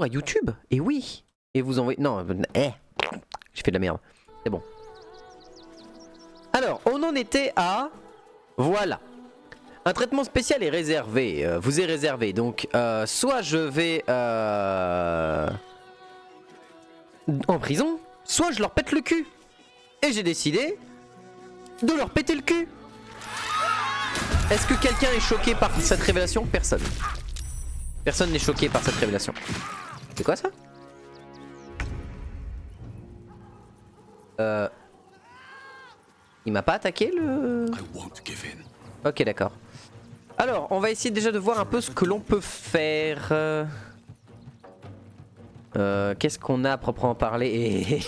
à YouTube. Et oui. Et vous envoyez... Non, j'ai fait de la merde. C'est bon. Alors, on en était à... Voilà. Un traitement spécial est réservé. Vous est réservé. Donc, soit je vais... en prison, soit je leur pète le cul. Et j'ai décidé de leur péter le cul. Est-ce que quelqu'un est choqué par cette révélation? Personne. Personne n'est choqué par cette révélation. C'est quoi ça? Il m'a pas attaqué le... Ok, d'accord. Alors, on va essayer déjà de voir un peu ce que l'on peut faire. Qu'est-ce qu'on a à proprement parler?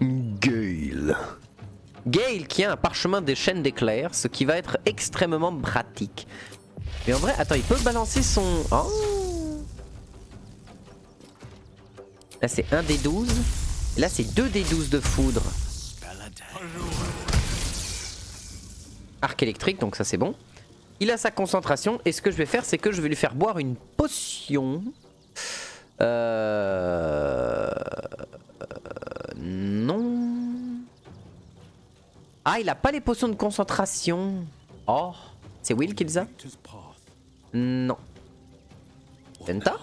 Gale. Gale qui a un parchemin des chaînes d'éclairs, ce qui va être extrêmement pratique. Mais en vrai, attends, il peut balancer son... Oh. Là c'est 1 des 12. Et là c'est 2 des 12 de foudre. Arc électrique, donc ça c'est bon. Il a sa concentration et ce que je vais faire c'est que je vais lui faire boire une potion. Non. Ah, il a pas les potions de concentration. Oh, c'est Will qui les a? Non. Enta?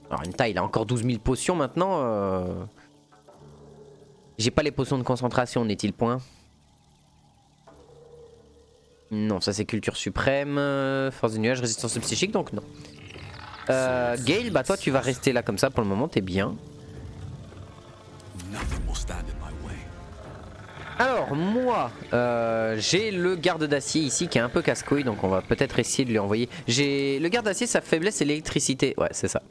Alors Enta il a encore 12 000 potions maintenant. J'ai pas les potions de concentration, n'est-il point? Non, ça c'est culture suprême, force du nuage, résistance psychique, donc non. Gale, bah toi tu vas rester là comme ça pour le moment, t'es bien. Alors moi, j'ai le garde d'acier ici qui est un peu casse-couille, donc on va peut-être essayer de lui envoyer. J'ai le garde d'acier, sa faiblesse c'est l'électricité, ouais c'est ça.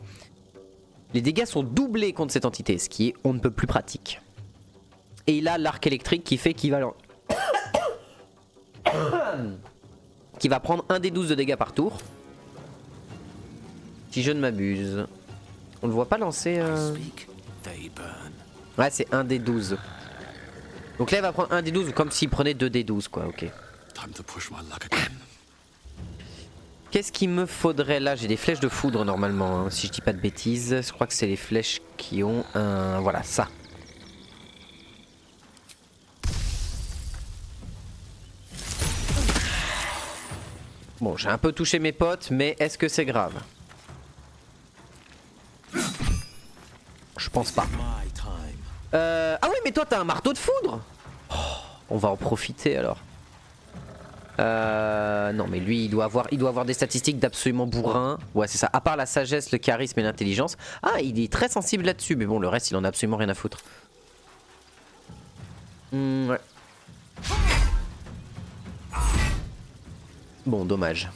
Les dégâts sont doublés contre cette entité, ce qui est on ne peut plus pratique. Et il a l'arc électrique qui fait équivalent. Qui va prendre 1 des 12 de dégâts par tour. Si je ne m'abuse. On le voit pas lancer... Ouais c'est 1 des 12. Donc là il va prendre 1 des 12 comme s'il prenait 2 des 12 quoi, ok. Qu'est-ce qu'il me faudrait là? J'ai des flèches de foudre normalement, hein, si je dis pas de bêtises. Je crois que c'est les flèches qui ont un... Voilà, ça. Bon, j'ai un peu touché mes potes, mais est-ce que c'est grave? Je pense pas. Ah oui, mais toi t'as un marteau de foudre. Oh, on va en profiter alors. Non mais lui il doit avoir des statistiques d'absolument bourrin. Ouais c'est ça, à part la sagesse, le charisme et l'intelligence. Ah il est très sensible là-dessus, mais bon le reste il en a absolument rien à foutre. Ouais. Bon dommage.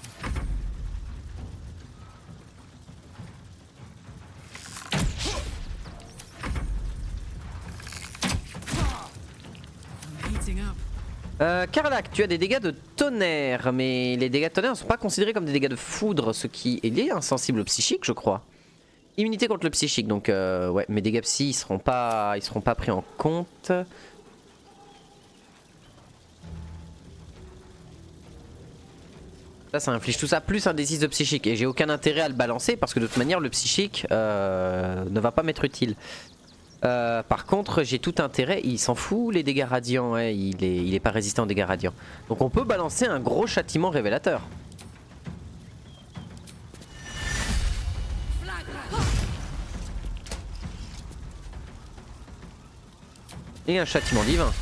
Karlach, tu as des dégâts de tonnerre, mais les dégâts de tonnerre ne sont pas considérés comme des dégâts de foudre, ce qui est lié insensible au psychique, je crois. Immunité contre le psychique, donc ouais, mes dégâts psy, ils seront pas pris en compte. Ça inflige tout ça plus un D6 de psychique, et j'ai aucun intérêt à le balancer parce que de toute manière le psychique ne va pas m'être utile. Par contre j'ai tout intérêt, il s'en fout les dégâts radiants, ouais, il est pas résistant aux dégâts radiants. Donc on peut balancer un gros châtiment révélateur. Et un châtiment divin.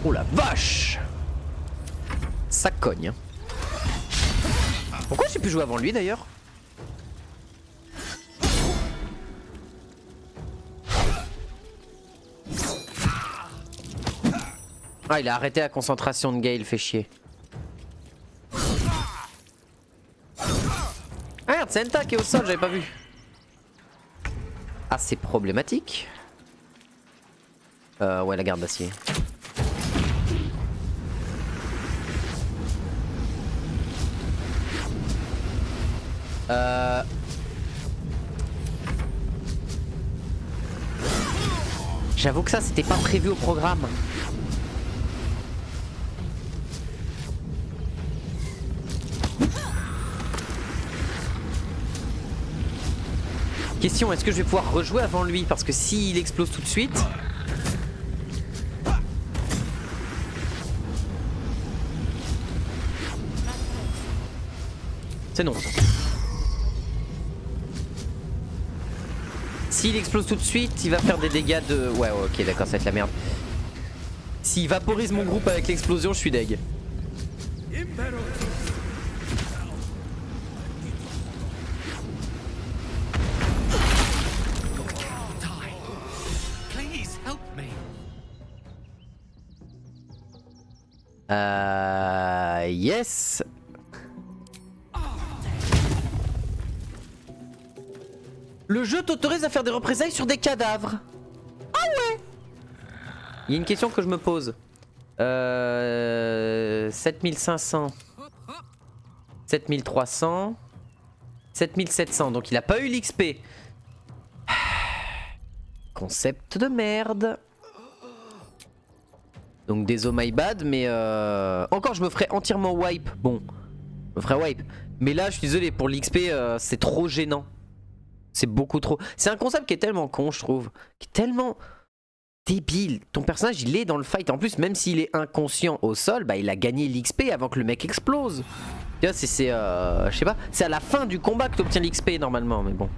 Oh la vache! Ça cogne. Pourquoi j'ai pu jouer avant lui d'ailleurs? Ah il a arrêté la concentration de Gale, fait chier. Ah merde, c'est Enta qui est au sol, j'avais pas vu. Ah c'est problématique. Ouais la garde d'acier. J'avoue que ça c'était pas prévu au programme. Question, est-ce que je vais pouvoir rejouer avant lui? Parce que s'il explose tout de suite... C'est non. S'il explose tout de suite, il va faire des dégâts de... Ouais, ok, d'accord, ça va être la merde. S'il vaporise mon groupe avec l'explosion, je suis deg. Yes. Le jeu t'autorise à faire des représailles sur des cadavres. Ah ouais. Il y a une question que je me pose. 7500. 7300. 7700. Donc il a pas eu l'XP. Concept de merde. Donc désolé my bad, mais encore je me ferais entièrement wipe. Bon, je me ferais wipe. Mais là je suis désolé, pour l'XP c'est trop gênant. C'est beaucoup trop. C'est un concept qui est tellement con je trouve. Qui est tellement débile. Ton personnage il est dans le fight. En plus même s'il est inconscient au sol, bah il a gagné l'XP avant que le mec explose. Tu vois c'est je sais pas. C'est à la fin du combat que tu obtiens l'XP normalement, mais bon.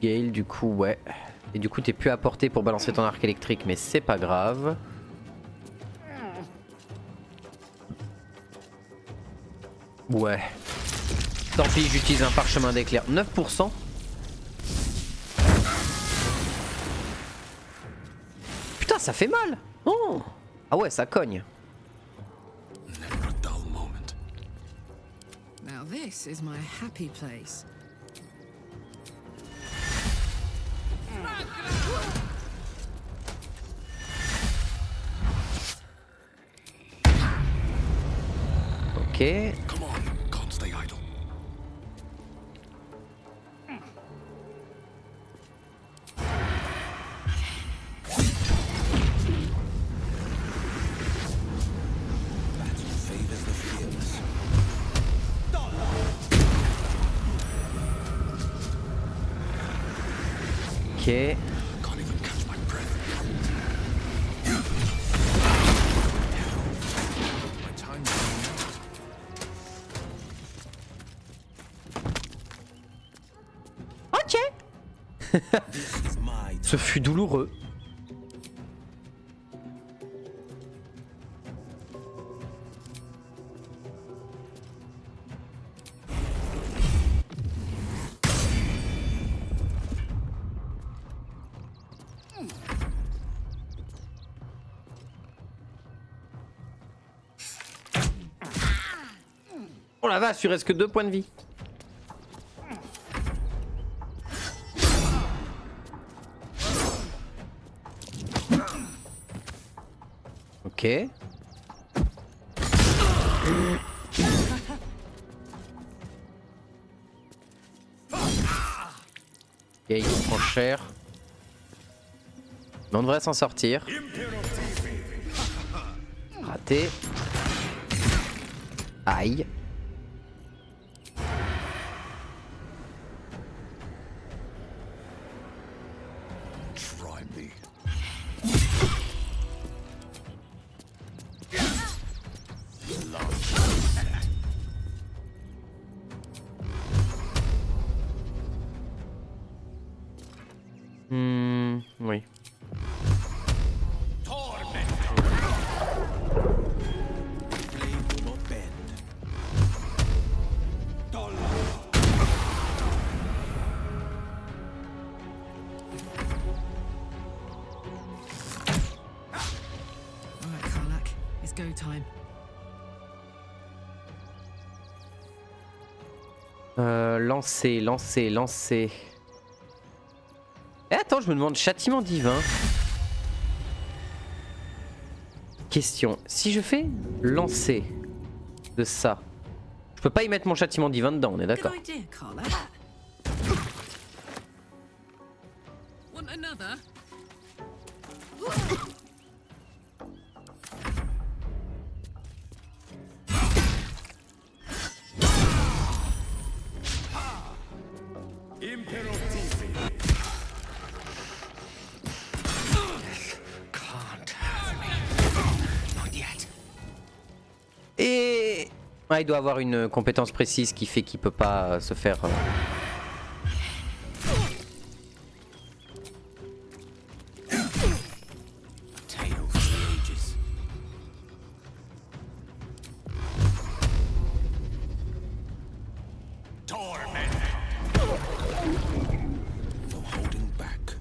Gale du coup ouais. Et du coup t'es plus à portée pour balancer ton arc électrique, mais c'est pas grave. Ouais. Tant pis, j'utilise un parchemin d'éclair. 9%. Putain ça fait mal. Oh. Ah ouais ça cogne. Now this is my happy place. Ok. Come on, can't stay idle. That's what favors the fearless. Ok. Can't even catch my breath. My time's running out. Ok. This is my Ce fut douloureux. Oh la vache, il reste que 2 points de vie. Ok. Ok, il prend cher. Mais on devrait s'en sortir. Raté. Aïe. try me. Oui. Blade will not bend. Alright, Karlak, it's go time. Lancer, lancer, lancer. Et attends, je me demande, châtiment divin. Question, si je fais lancer de ça, je peux pas y mettre mon châtiment divin dedans, on est d'accord? Good idea, Carla. Want another? Et ah, il doit avoir une compétence précise qui fait qu'il peut pas se faire. Tale for the ages. No holding back.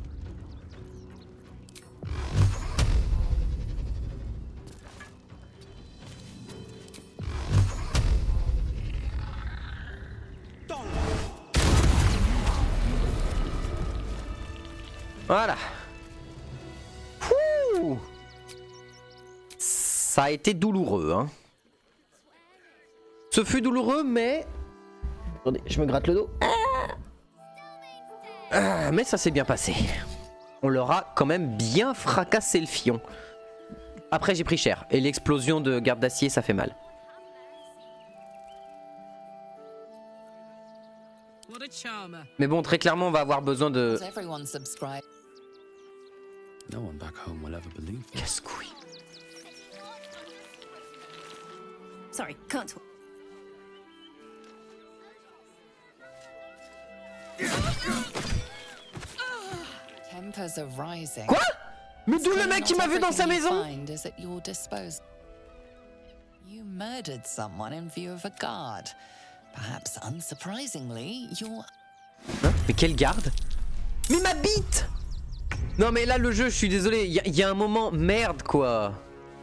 Voilà. Ouh. Ça a été douloureux, hein. Ce fut douloureux, mais... Attendez, je me gratte le dos. Mais ça s'est bien passé. On leur a quand même bien fracassé le fion. Après, j'ai pris cher. Et l'explosion de garde d'acier, ça fait mal. What a charmer. Mais bon, très clairement, on va avoir besoin de... Does everyone subscribe? No one back home will ever believe this. Casse-couille. Sorry, can't talk. Tempers are rising. Quoi? Mais d'où le Still, mec qui not m'a vu dans sa everything you maison? find is at your disposal. You murdered someone in view of a guard. Perhaps unsurprisingly, you're Hein? Mais quelle garde? Mais ma bite! Non mais là le jeu, je suis désolé, il y a un moment merde quoi.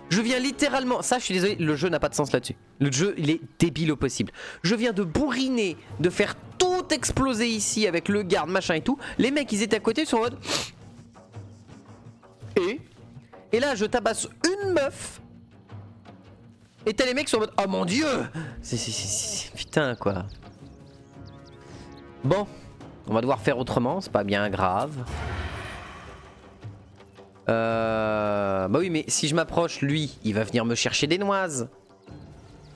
Je viens littéralement, ça je suis désolé, le jeu n'a pas de sens là-dessus. Le jeu il est débile au possible. Je viens de bourriner, de faire tout exploser ici avec le garde machin et tout. Les mecs ils étaient à côté, ils sont en mode... Et là je tabasse une meuf. Et t'as les mecs qui sont en mode oh mon dieu. Putain quoi. Bon, on va devoir faire autrement, c'est pas bien grave. Bah oui mais si je m'approche, lui il va venir me chercher des noises.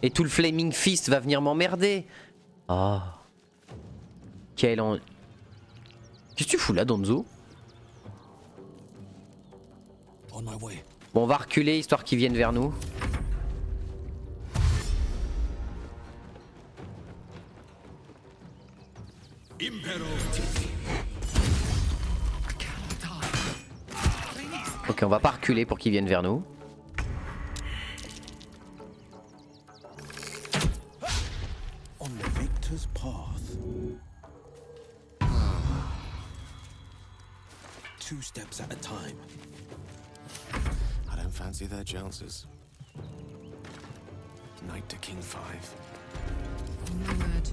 Et tout le Flaming Fist va venir m'emmerder. Oh. Quel en... Qu'est-ce que tu fous là Donzo? On my way. Bon on va reculer histoire qu'ils viennent vers nous. Ok on va pas reculer pour qu'ils viennent vers nous. On the victor's path. 2 steps at a time. I don't fancy their chances. Knight to King 5. No word.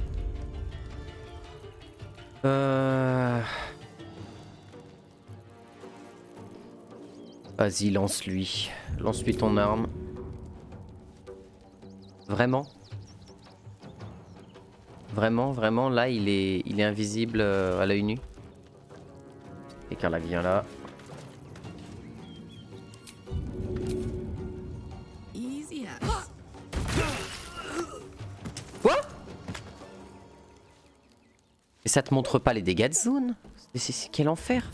Vas-y lance-lui. Lance-lui ton arme. Vraiment? Vraiment, là il est invisible à l'œil nu. Et Karlach vient là. Easy as. Quoi? Et ça te montre pas les dégâts de zone? C'est quel enfer?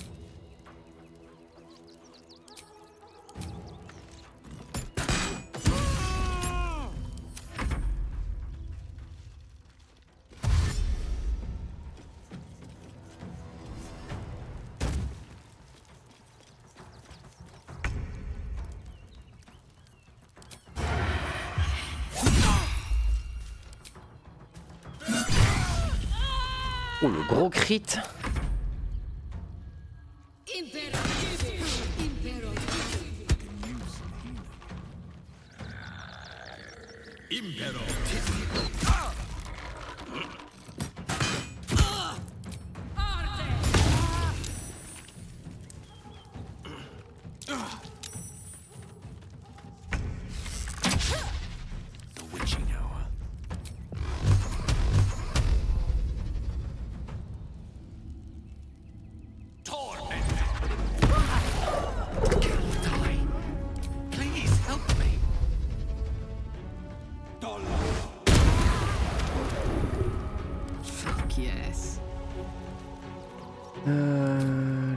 Oh le gros crit.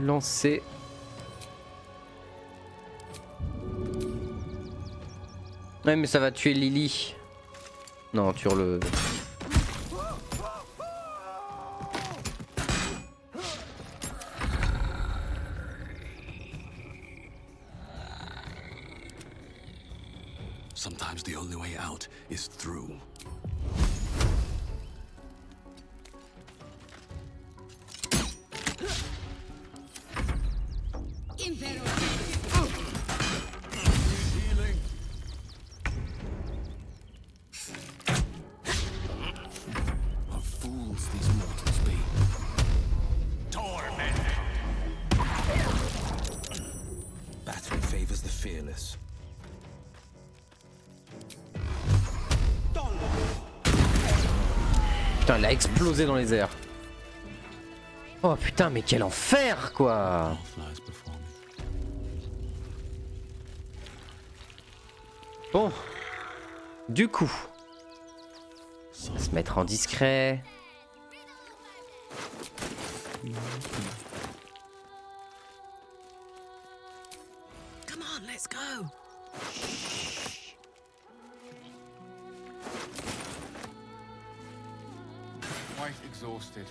Lancer. Ouais mais ça va tuer Lily. Non, tu le... Sometimes the only way out is through. What fools these mortals be. Torment. Battle favors the fearless. Putain, elle a explosé dans les airs. Oh putain, mais quel enfer quoi. Bon. Du coup. On va se mettre en discret. Come on, let's go. Quite exhausted.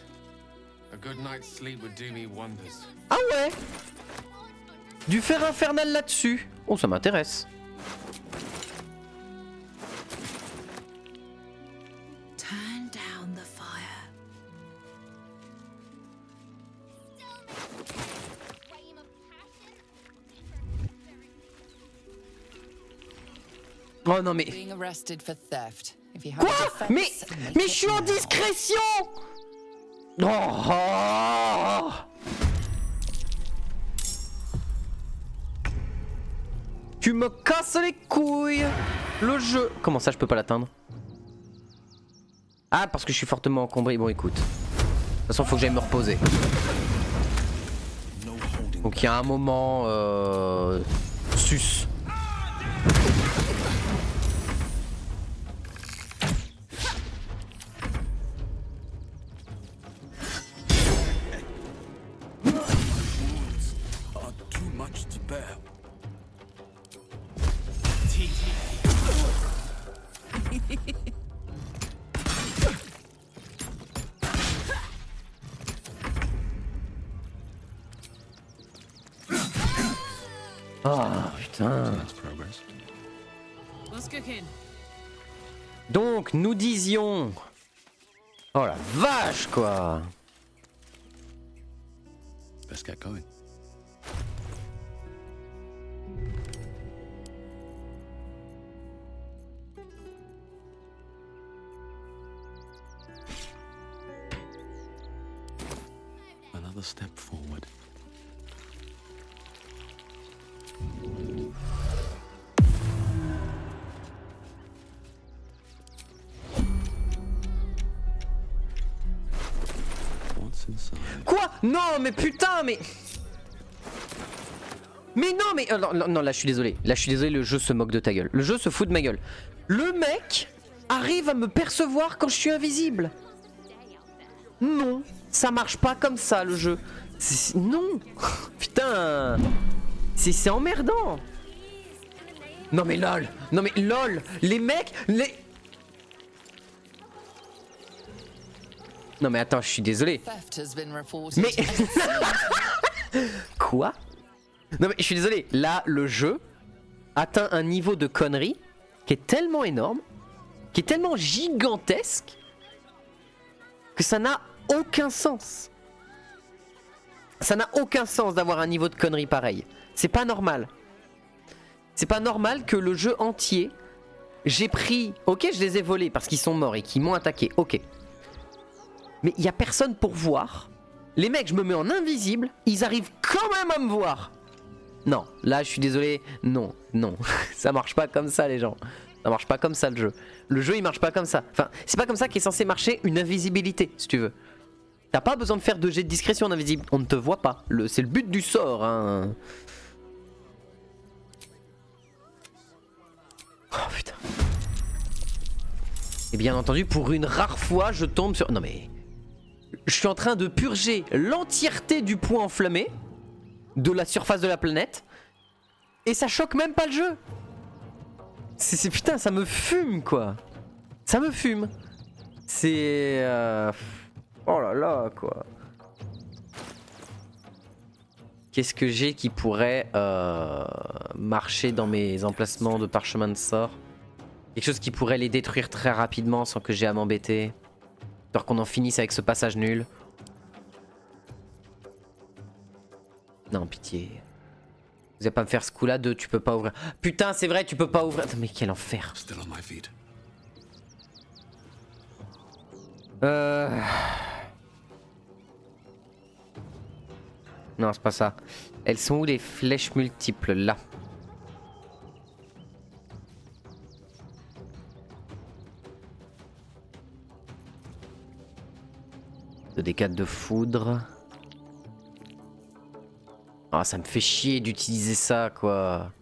A good night's sleep would do me wonders. Ah ouais. Du fer infernal là-dessus. Oh, ça m'intéresse. Turn down the fire. Oh non mais... Being arrested for theft. If you have Quoi? a defense, make Mais it je suis en now. discrétion. Oh. Tu me casses les couilles. Le jeu... Comment ça je peux pas l'atteindre? Ah parce que je suis fortement encombré. Bon écoute. De toute façon faut que j'aille me reposer. Donc il y a un moment... Sus. Are too much to bear. Ah putain. Progress. What's cooking? Donc nous disions... Oh la vache quoi. Best get going. Another step forward. What's inside? Quoi? Non mais putain mais... Mais non mais... non là je suis désolé. Là je suis désolé, le jeu se moque de ta gueule. Le jeu se fout de ma gueule. Le mec arrive à me percevoir quand je suis invisible. Non, ça marche pas comme ça le jeu. Non. Putain. C'est emmerdant. Non mais lol. Non mais lol. Les mecs... Non mais attends, je suis désolé. Theft has been reported. Mais... Quoi? Non mais je suis désolé, là le jeu atteint un niveau de connerie qui est tellement énorme, qui est tellement gigantesque, que ça n'a aucun sens. Ça n'a aucun sens d'avoir un niveau de connerie pareil. C'est pas normal. C'est pas normal que le jeu entier, j'ai pris... Ok, je les ai volés parce qu'ils sont morts et qu'ils m'ont attaqué, ok. Mais il y a personne pour voir. Les mecs, je me mets en invisible, ils arrivent quand même à me voir. Non, là je suis désolé, non, non, ça marche pas comme ça les gens. Ça marche pas comme ça le jeu. Le jeu il marche pas comme ça. Enfin, c'est pas comme ça qu'est censé marcher une invisibilité, si tu veux. T'as pas besoin de faire de jet de discrétion en invisible, on ne te voit pas. C'est le but du sort, hein. Oh putain. Et bien entendu, pour une rare fois, je tombe sur... Non mais... je suis en train de purger l'entièreté du point enflammé de la surface de la planète et ça choque même pas le jeu. C'est putain, ça me fume quoi. Ça me fume. C'est oh là là quoi. Qu'est-ce que j'ai qui pourrait marcher dans mes emplacements de parchemin de sort? Quelque chose qui pourrait les détruire très rapidement sans que j'ai à m'embêter. Histoire qu'on en finisse avec ce passage nul. Non, pitié. Vous allez pas me faire ce coup-là de tu peux pas ouvrir. Putain, c'est vrai, tu peux pas ouvrir. Mais quel enfer. Still on my feet. Non, c'est pas ça. Elles sont où les flèches multiples? Là. Des D4 de foudre. Ah, ça me fait chier d'utiliser ça, quoi.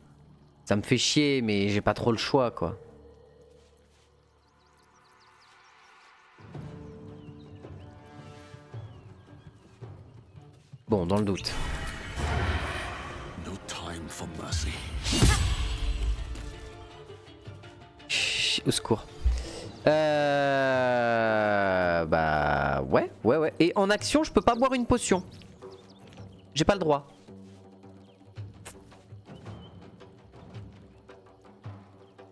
Ça me fait chier, mais j'ai pas trop le choix, quoi. Bon, dans le doute. No time for mercy. Chut, au secours. Bah ouais. Et en action, je peux pas boire une potion. J'ai pas le droit.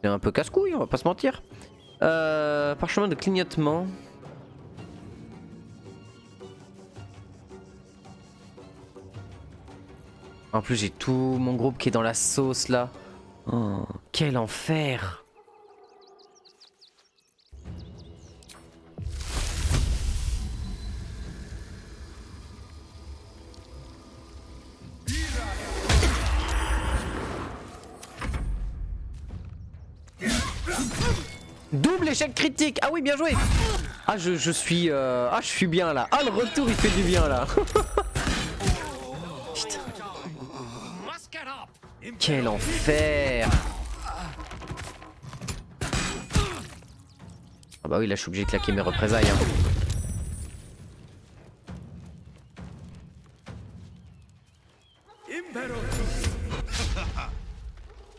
C'est un peu casse-couille, on va pas se mentir. Parchemin de clignotement. En plus, j'ai tout mon groupe qui est dans la sauce là. Oh, quel enfer! Double échec critique. Ah oui, bien joué. Ah je suis ah je suis bien là. Ah le retour il fait du bien là. Putain. Quel enfer. Ah bah oui, là je suis obligé de claquer mes représailles hein.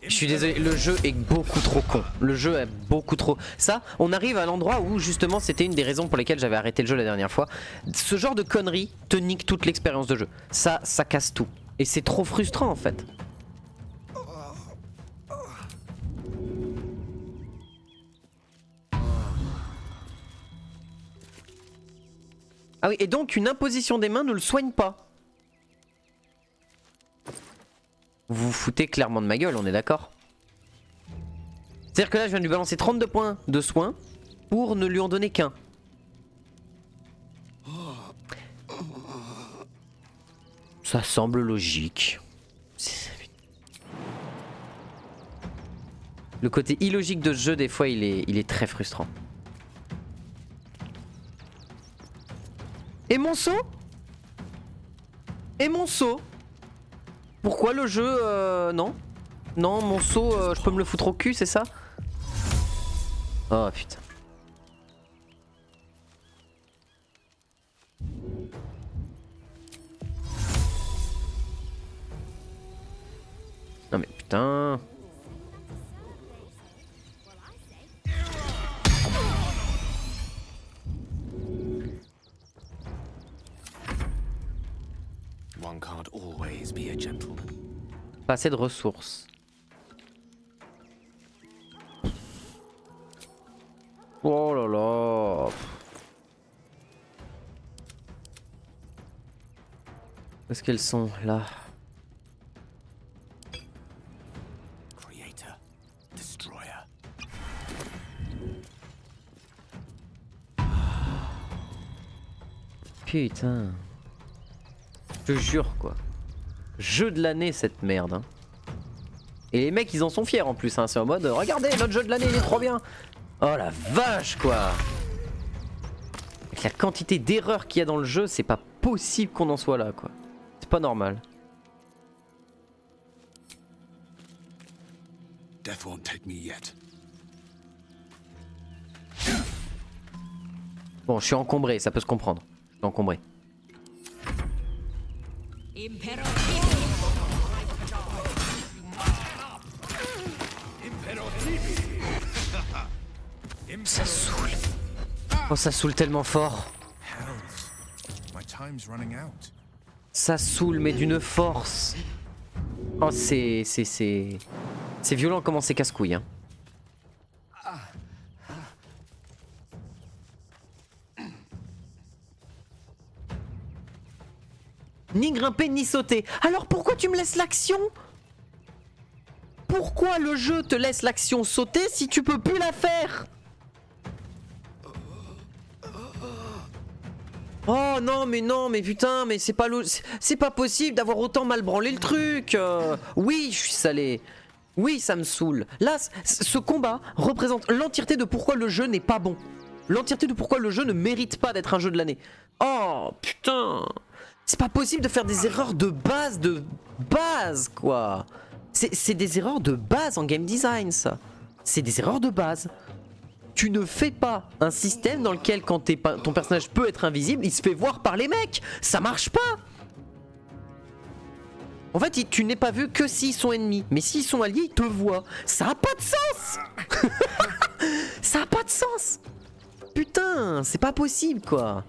Je suis désolé, le jeu est beaucoup trop con. Le jeu est beaucoup trop... Ça, on arrive à l'endroit où justement c'était une des raisons pour lesquelles j'avais arrêté le jeu la dernière fois. Ce genre de conneries te nique toute l'expérience de jeu. Ça casse tout. Et c'est trop frustrant en fait. Ah oui, et donc une imposition des mains ne le soigne pas. Vous vous foutez clairement de ma gueule, on est d'accord? C'est-à-dire que là je viens de lui balancer 32 points de soins pour ne lui en donner qu'un. Ça semble logique. Le côté illogique de ce jeu des fois il est très frustrant. Et mon saut? Et mon saut? Pourquoi le jeu non? Non, mon saut, je peux me le foutre au cul, c'est ça? Oh putain. Non mais putain. One can't always be a gentleman. Pas assez de ressources. Oh là là. Où est-ce qu'elles sont là? Creator, destroyer. Putain. Je te jure quoi. Jeu de l'année cette merde hein. Et les mecs ils en sont fiers en plus hein. C'est en mode regardez notre jeu de l'année il est trop bien. Oh la vache quoi. Avec la quantité d'erreurs qu'il y a dans le jeu, c'est pas possible qu'on en soit là quoi. C'est pas normal. Death won't take me yet. Bon je suis encombré, ça peut se comprendre. Encombré. Ça saoule. Oh, ça saoule tellement fort. My time's running out. Ça saoule, mais d'une force. Oh, c'est violent comment c'est casse-couille. Hein. Ni grimper ni sauter. Alors pourquoi tu me laisses l'action? Pourquoi le jeu te laisse l'action sauter si tu peux plus la faire? Oh non mais putain, mais c'est pas possible d'avoir autant mal branlé le truc. Oui, je suis salé. Oui, ça me saoule. Là, ce combat représente l'entièreté de pourquoi le jeu n'est pas bon. L'entièreté de pourquoi le jeu ne mérite pas d'être un jeu de l'année. Oh putain. C'est pas possible de faire des erreurs de base quoi. C'est des erreurs de base en game design ça. C'est des erreurs de base. Tu ne fais pas un système dans lequel quand ton personnage peut être invisible, il se fait voir par les mecs. Ça marche pas. En fait, tu n'es pas vu que s'ils sont ennemis. Mais s'ils sont alliés, ils te voient. Ça a pas de sens. Ça a pas de sens. Putain, c'est pas possible quoi.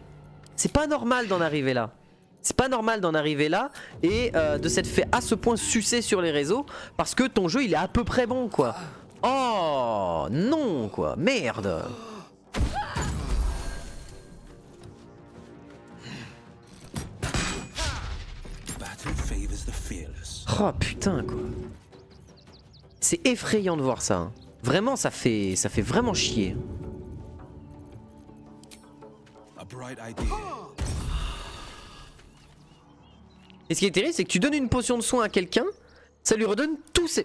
C'est pas normal d'en arriver là. C'est pas normal d'en arriver là et de s'être fait à ce point sucer sur les réseaux parce que ton jeu il est à peu près bon quoi. Oh non quoi, merde. Oh putain quoi. C'est effrayant de voir ça. Hein. Vraiment ça fait vraiment chier. Et ce qui est terrible, c'est que tu donnes une potion de soin à quelqu'un, ça lui redonne tous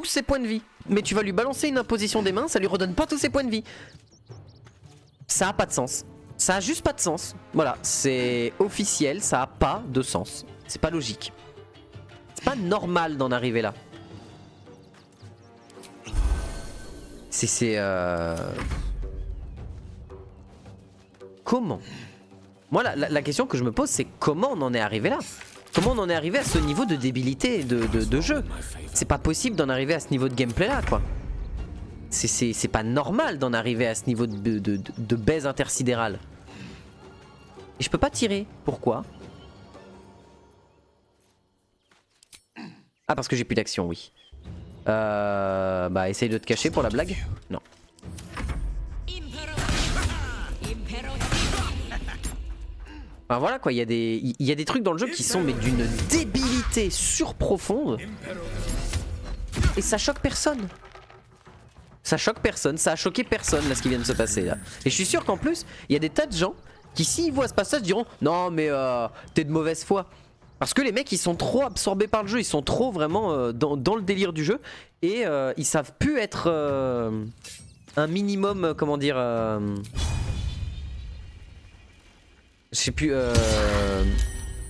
ses points de vie. Mais tu vas lui balancer une imposition des mains, ça lui redonne pas tous ses points de vie. Ça a pas de sens. Ça a juste pas de sens. Voilà, c'est officiel, ça a pas de sens. C'est pas logique. C'est pas normal d'en arriver là. Comment? Moi, la question que je me pose, c'est comment on en est arrivé là? Comment on en est arrivé à ce niveau de débilité de jeu? C'est pas possible d'en arriver à ce niveau de gameplay là quoi. C'est pas normal d'en arriver à ce niveau de baise intersidérale. Et je peux pas tirer. Pourquoi? Ah parce que j'ai plus d'action, oui. Bah essaye de te cacher pour la blague. Non. Enfin voilà quoi, il y a des trucs dans le jeu qui sont mais d'une débilité surprofonde. Et ça choque personne. Ça choque personne, ça a choqué personne là ce qui vient de se passer là. Et je suis sûr qu'en plus, il y a des tas de gens qui s'ils voient ce passage diront non mais t'es de mauvaise foi. Parce que les mecs ils sont trop absorbés par le jeu, ils sont trop vraiment dans le délire du jeu. Et ils savent plus être un minimum, comment dire... Je sais plus...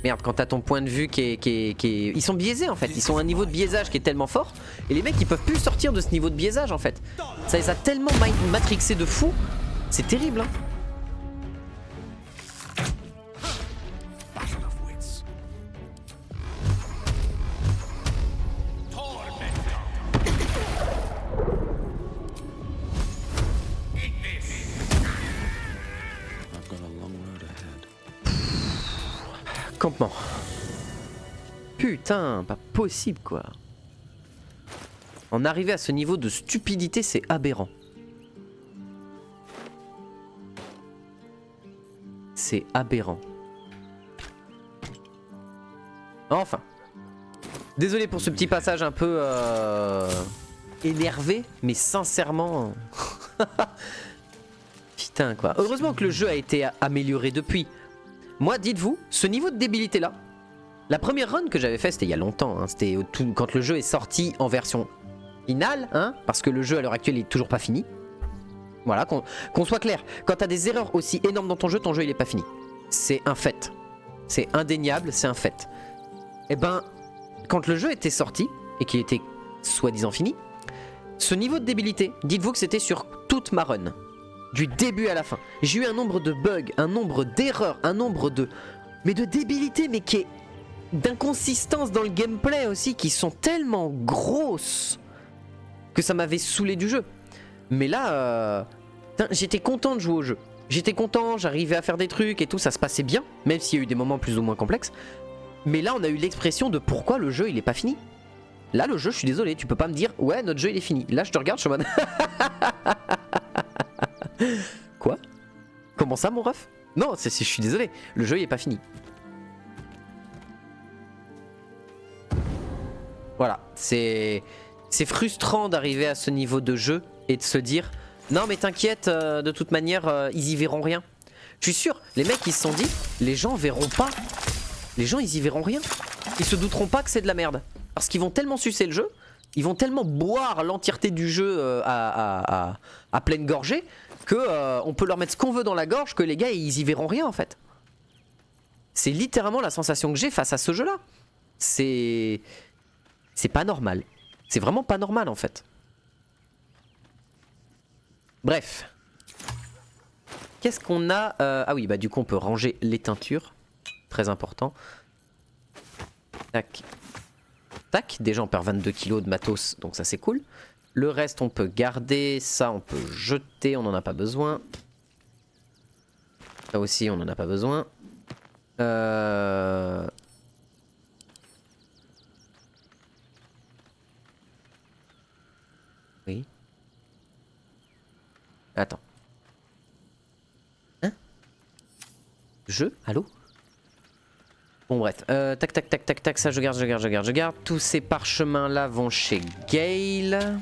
Merde, quand t'as ton point de vue qui est... Ils sont biaisés en fait, ils ont un niveau de biaisage qui est tellement fort. Et les mecs ils peuvent plus sortir de ce niveau de biaisage en fait. Ça les a tellement matrixés de fou. C'est terrible hein. Campement. Putain, pas possible quoi. En arriver à ce niveau de stupidité, c'est aberrant. C'est aberrant. Enfin. Désolé pour ce petit passage un peu énervé, mais sincèrement... Putain quoi. Heureusement que le jeu a été amélioré depuis. Moi, dites-vous, ce niveau de débilité là, la première run que j'avais fait, c'était il y a longtemps, hein, c'était quand le jeu est sorti en version finale, hein, parce que le jeu à l'heure actuelle est toujours pas fini. Voilà, qu'on soit clair, quand t'as des erreurs aussi énormes dans ton jeu il est pas fini. C'est un fait. C'est indéniable, c'est un fait. Et ben, quand le jeu était sorti, et qu'il était soi-disant fini, ce niveau de débilité, dites-vous que c'était sur toute ma run. Du début à la fin. J'ai eu un nombre de bugs, un nombre d'erreurs, un nombre de... Mais de débilité, mais qui est... d'inconsistance dans le gameplay aussi, qui sont tellement grosses que ça m'avait saoulé du jeu. Mais là, j'étais content de jouer au jeu. J'étais content, j'arrivais à faire des trucs et tout, ça se passait bien, même s'il y a eu des moments plus ou moins complexes. Mais là, on a eu l'expression de pourquoi le jeu il est pas fini. Là, le jeu, je suis désolé, tu peux pas me dire ouais, notre jeu il est fini. Là, je te regarde, je suis en mode. Quoi? Comment ça, mon ref? Non, je suis désolé, le jeu il est pas fini. Voilà, c'est frustrant d'arriver à ce niveau de jeu et de se dire non mais t'inquiète, de toute manière ils y verront rien. Je suis sûr, les mecs ils se sont dit les gens verront pas. Les gens ils y verront rien. Ils se douteront pas que c'est de la merde. Parce qu'ils vont tellement sucer le jeu, ils vont tellement boire l'entièreté du jeu à pleine gorgée que on peut leur mettre ce qu'on veut dans la gorge que les gars ils y verront rien en fait. C'est littéralement la sensation que j'ai face à ce jeu là. C'est pas normal. C'est vraiment pas normal en fait. Bref. Qu'est-ce qu'on a ah oui, bah du coup on peut ranger les teintures. Très important. Tac. Tac. Déjà on perd 22 kilos de matos, donc ça c'est cool. Le reste on peut garder. Ça on peut jeter, on n'en a pas besoin. Ça aussi on n'en a pas besoin. Oui. Attends. Hein? Jeu? Allô? Bon bref. Tac tac tac tac tac. Ça je garde. Tous ces parchemins là vont chez Gale.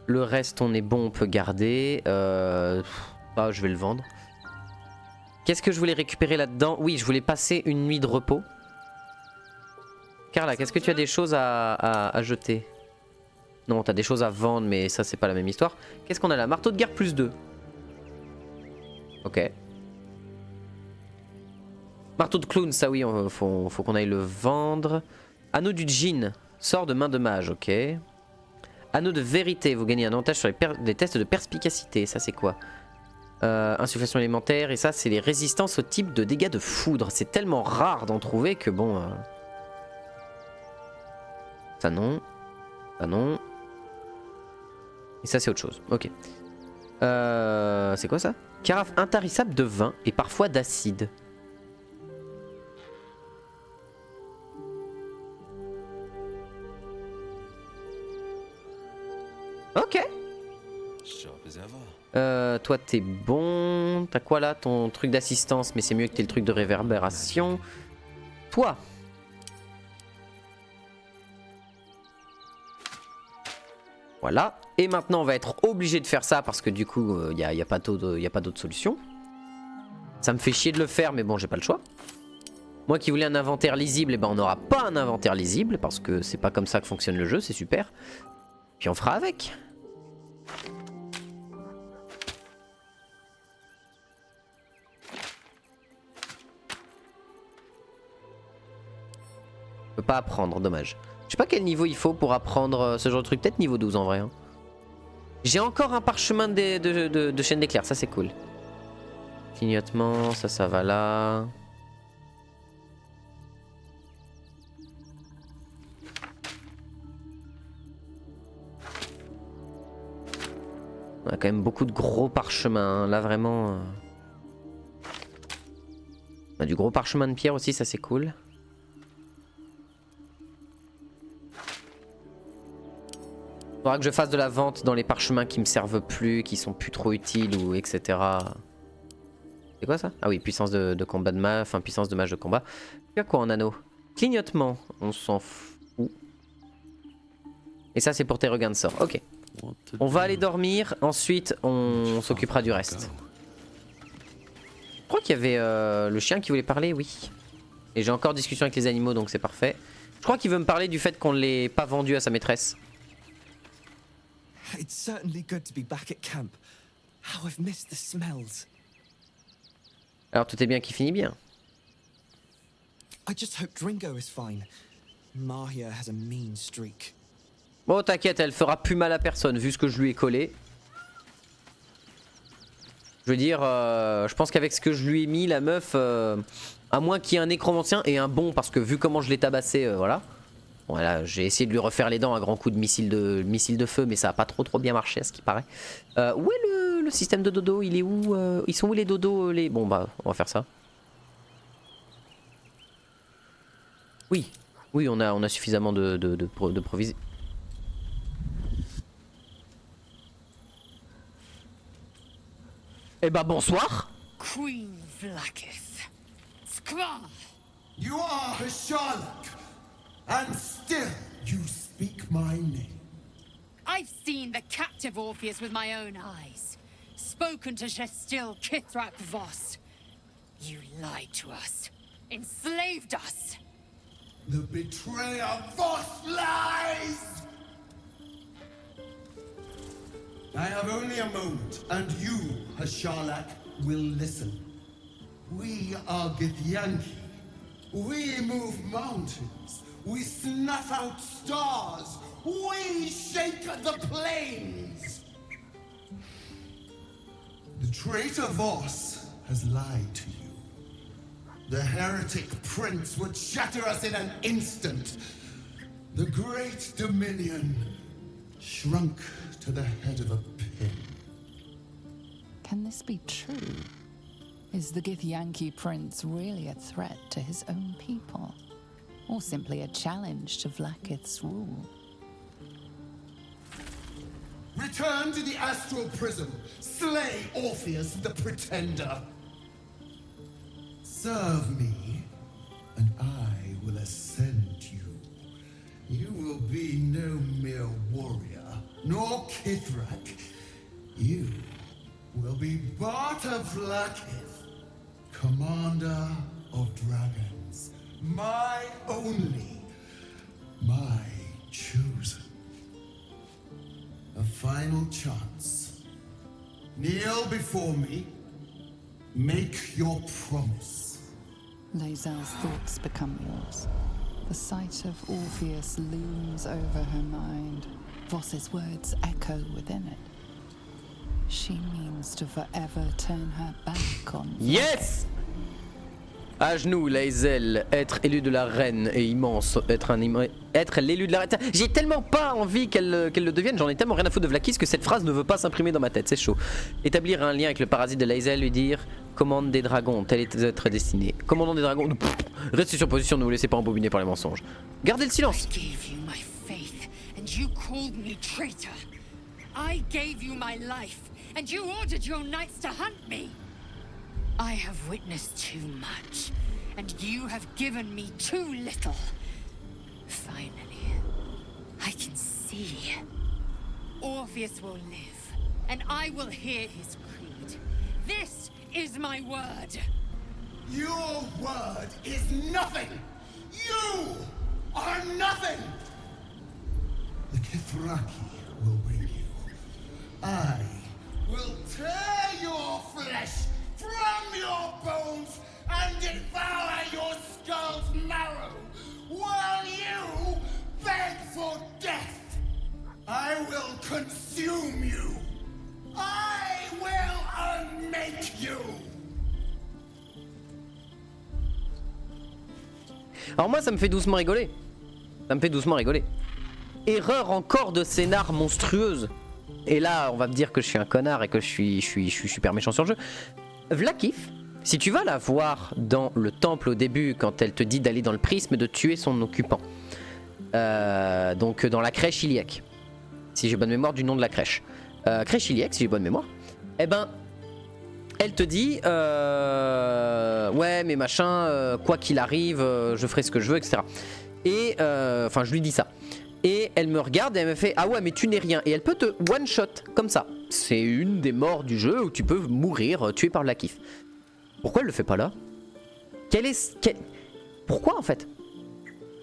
Le reste on est bon, on peut garder. Ah, je vais le vendre. Qu'est-ce que je voulais récupérer là-dedans? Oui, je voulais passer une nuit de repos. Carla, qu'est-ce que tu as des choses à jeter? Non, t'as des choses à vendre, mais ça c'est pas la même histoire. Qu'est-ce qu'on a là? Marteau de guerre plus 2. Ok. Marteau de clown, ça oui, faut qu'on aille le vendre. Anneau du djinn, sort de main de mage, ok. Anneau de vérité, vous gagnez un avantage sur les tests de perspicacité, ça c'est quoi? Insufflation élémentaire, et ça c'est les résistances au type de dégâts de foudre. C'est tellement rare d'en trouver que bon... Ça non. Ça non. Et ça c'est autre chose, ok. C'est quoi ça? Carafe intarissable de vin et parfois d'acide. Ok. Toi t'es bon. T'as quoi là? Ton truc d'assistance, mais c'est mieux que t'aies le truc de réverbération. Toi. Voilà. Et maintenant on va être obligé de faire ça parce que du coup y a pas d'autre solution. Ça me fait chier de le faire mais bon j'ai pas le choix. Moi qui voulais un inventaire lisible, et ben on n'aura pas un inventaire lisible parce que c'est pas comme ça que fonctionne le jeu, c'est super. Puis on fera avec. Je peux pas apprendre, dommage. Je sais pas quel niveau il faut pour apprendre ce genre de truc, peut-être niveau 12 en vrai. Hein. J'ai encore un parchemin de chaîne d'éclair, ça c'est cool. Clignotement, ça va là. On a quand même beaucoup de gros parchemins, hein. Là vraiment... On a du gros parchemin de pierre aussi, ça c'est cool. Faudra que je fasse de la vente dans les parchemins qui me servent plus, qui sont plus trop utiles ou etc. C'est quoi ça? Ah oui, puissance de combat de mage, enfin puissance de mage de combat. Il y a quoi en anneau? Clignotement, on s'en fout. Et ça c'est pour tes regains de sort, ok. On va aller dormir, ensuite on s'occupera du reste. Je crois qu'il y avait le chien qui voulait parler, oui. Et j'ai encore discussion avec les animaux donc c'est parfait. Je crois qu'il veut me parler du fait qu'on ne l'ait pas vendu à sa maîtresse. It's certainly good to be back at camp. How I've missed the smells. Alors tout est bien qui finit bien. I just hope Dringo is fine. Mahia has a mean streak. Bon t'inquiète, elle fera plus mal à personne vu ce que je lui ai collé. Je veux dire, je pense qu'avec ce que je lui ai mis, la meuf, à moins qu'il y ait un nécromancien et un bon, parce que vu comment je l'ai tabassé, voilà. Voilà, j'ai essayé de lui refaire les dents à grands coups de missiles de feu, mais ça a pas trop bien marché à ce qui paraît. Où est le système de dodo? Il est où ils sont où les dodos les... Bon bah, on va faire ça. Oui, on a suffisamment de provisions. Eh bah bonsoir. Queen Vlaakith. Skvar! You are Hisharlak, and still you speak my name. I've seen the captive Orpheus with my own eyes. Spoken to Gestil Kithrak Voss. You lied to us. Enslaved us. The betrayer Voss lies! I have only a moment, and you, Hisharlak, will listen. We are Githyanki. We move mountains. We snuff out stars. We shake the plains. The traitor Voss has lied to you. The heretic prince would shatter us in an instant. The great dominion shrunk to the head of a pin. Can this be true? Is the Githyanki prince really a threat to his own people? Or simply a challenge to Vlaakith's rule? Return to the astral prism. Slay Orpheus the Pretender. Serve me, and I will ascend you. You will be no mere warrior, nor Kithrak. You will be Barta Vlaakith, commander of dragons. My only, my chosen. A final chance. Kneel before me. Make your promise. Lae'zel's thoughts become yours. The sight of Orpheus looms over her mind. Voss's words echo within it. She means to forever turn her back on Yes! À genoux, Lae'zel, être élu de la reine est immense, être l'élu de la reine. J'ai tellement pas envie qu'elle le devienne, j'en ai tellement rien à foutre de Vlaakith que cette phrase ne veut pas s'imprimer dans ma tête, c'est chaud. Établir un lien avec le parasite de Lae'zel, lui dire commande des dragons, tel est être destiné. Commandant des dragons, restez sur position, ne vous laissez pas embobiner par les mensonges. Gardez le silence. I gave you my faith, and you called me traitor. I gave you my life, and you ordered your knights to hunt me. I have witnessed too much, and you have given me too little. Finally, I can see. Orpheus will live, and I will hear his creed. This is my word. Your word is nothing! You are nothing! The Kithraki will bring you. I will tear your flesh from your bones and devour your skull's marrow while you beg for death. I will consume you. I will unmake you. Alors moi ça me fait doucement rigoler. Ça me fait doucement rigoler. Erreur encore de scénar monstrueuse. Et là on va me dire que je suis un connard et que je suis super méchant sur le jeu. Vlaakith, si tu vas la voir dans le temple au début quand elle te dit d'aller dans le prisme et de tuer son occupant. Donc dans la crèche iliaque. Si j'ai bonne mémoire du nom de la crèche. Crèche iliaque si j'ai bonne mémoire. Eh ben elle te dit ouais mais machin quoi qu'il arrive je ferai ce que je veux etc. Et enfin je lui dis ça. Et elle me regarde et elle me fait ah ouais mais tu n'es rien. Et elle peut te one shot comme ça. C'est une des morts du jeu où tu peux mourir tué par Vlaakith. Pourquoi elle le fait pas là? Pourquoi en fait?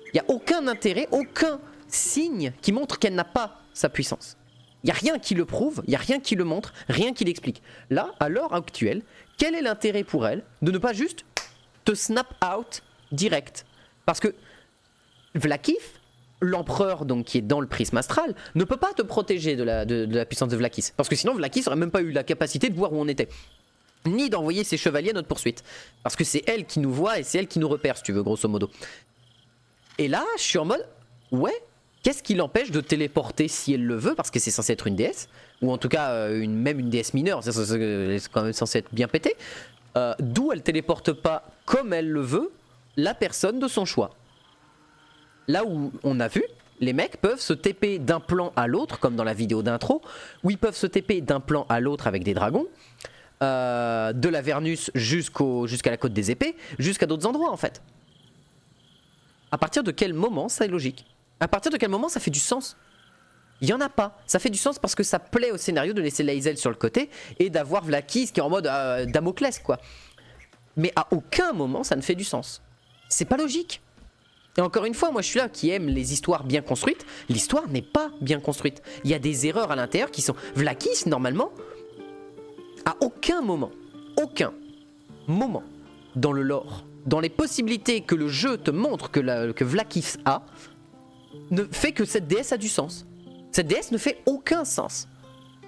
Il n'y a aucun intérêt, aucun signe qui montre qu'elle n'a pas sa puissance. Il n'y a rien qui le prouve, il n'y a rien qui le montre, rien qui l'explique. Là, à l'heure actuelle, quel est l'intérêt pour elle de ne pas juste te snap out direct? Parce que Vlaakith, l'empereur donc qui est dans le prisme astral, ne peut pas te protéger de la puissance de Vlaakith. Parce que sinon Vlaakith n'aurait même pas eu la capacité de voir où on était. ni d'envoyer ses chevaliers à notre poursuite. Parce que c'est elle qui nous voit et c'est elle qui nous repère, si tu veux, grosso modo. Et là, je suis en mode, ouais, qu'est-ce qui l'empêche de téléporter si elle le veut, parce que c'est censé être une déesse, ou en tout cas même une déesse mineure, c'est quand même censé être bien pété. D'où elle téléporte pas comme elle le veut la personne de son choix. Là où on a vu, les mecs peuvent se TP d'un plan à l'autre, comme dans la vidéo d'intro, où ils peuvent se TP d'un plan à l'autre avec des dragons, de l'Avernus jusqu'à la côte des épées, jusqu'à d'autres endroits en fait. À partir de quel moment ça est logique? À partir de quel moment ça fait du sens? Il y en a pas. Ça fait du sens parce que ça plaît au scénario de laisser Lae'zel sur le côté et d'avoir Vlaakith qui est en mode Damoclès quoi. Mais à aucun moment ça ne fait du sens. C'est pas logique. Et encore une fois, moi je suis là qui aime les histoires bien construites. L'histoire n'est pas bien construite. Il y a des erreurs à l'intérieur qui sont... Vlaakith, normalement, à aucun moment dans le lore, dans les possibilités que le jeu te montre que Vlaakith a, ne fait que cette déesse a du sens. Cette déesse ne fait aucun sens.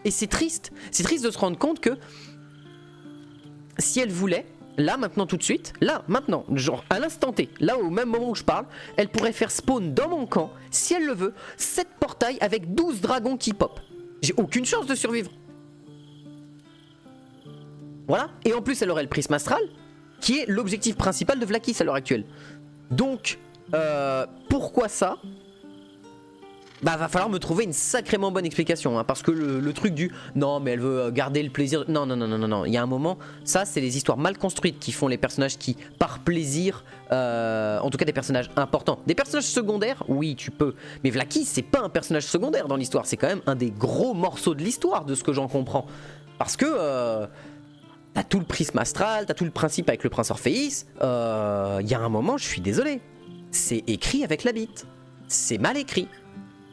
Et c'est triste. C'est triste de se rendre compte que si elle voulait... Là, maintenant, tout de suite, là, maintenant, genre à l'instant T, là au même moment où je parle, elle pourrait faire spawn dans mon camp, si elle le veut, 7 portails avec 12 dragons qui pop. J'ai aucune chance de survivre. Voilà, et en plus elle aurait le prisme astral, qui est l'objectif principal de Vlaakith à l'heure actuelle. Donc, pourquoi ça? Bah va falloir me trouver une sacrément bonne explication hein, parce que le truc du non mais elle veut garder le plaisir, non, il y a un moment, ça c'est les histoires mal construites qui font les personnages qui par plaisir, en tout cas des personnages importants. Des personnages secondaires, oui tu peux, mais Vlaakith c'est pas un personnage secondaire dans l'histoire, c'est quand même un des gros morceaux de l'histoire de ce que j'en comprends. Parce que t'as tout le prisme astral, t'as tout le principe avec le prince Orphéus, il y a un moment je suis désolé, c'est écrit avec la bite, c'est mal écrit.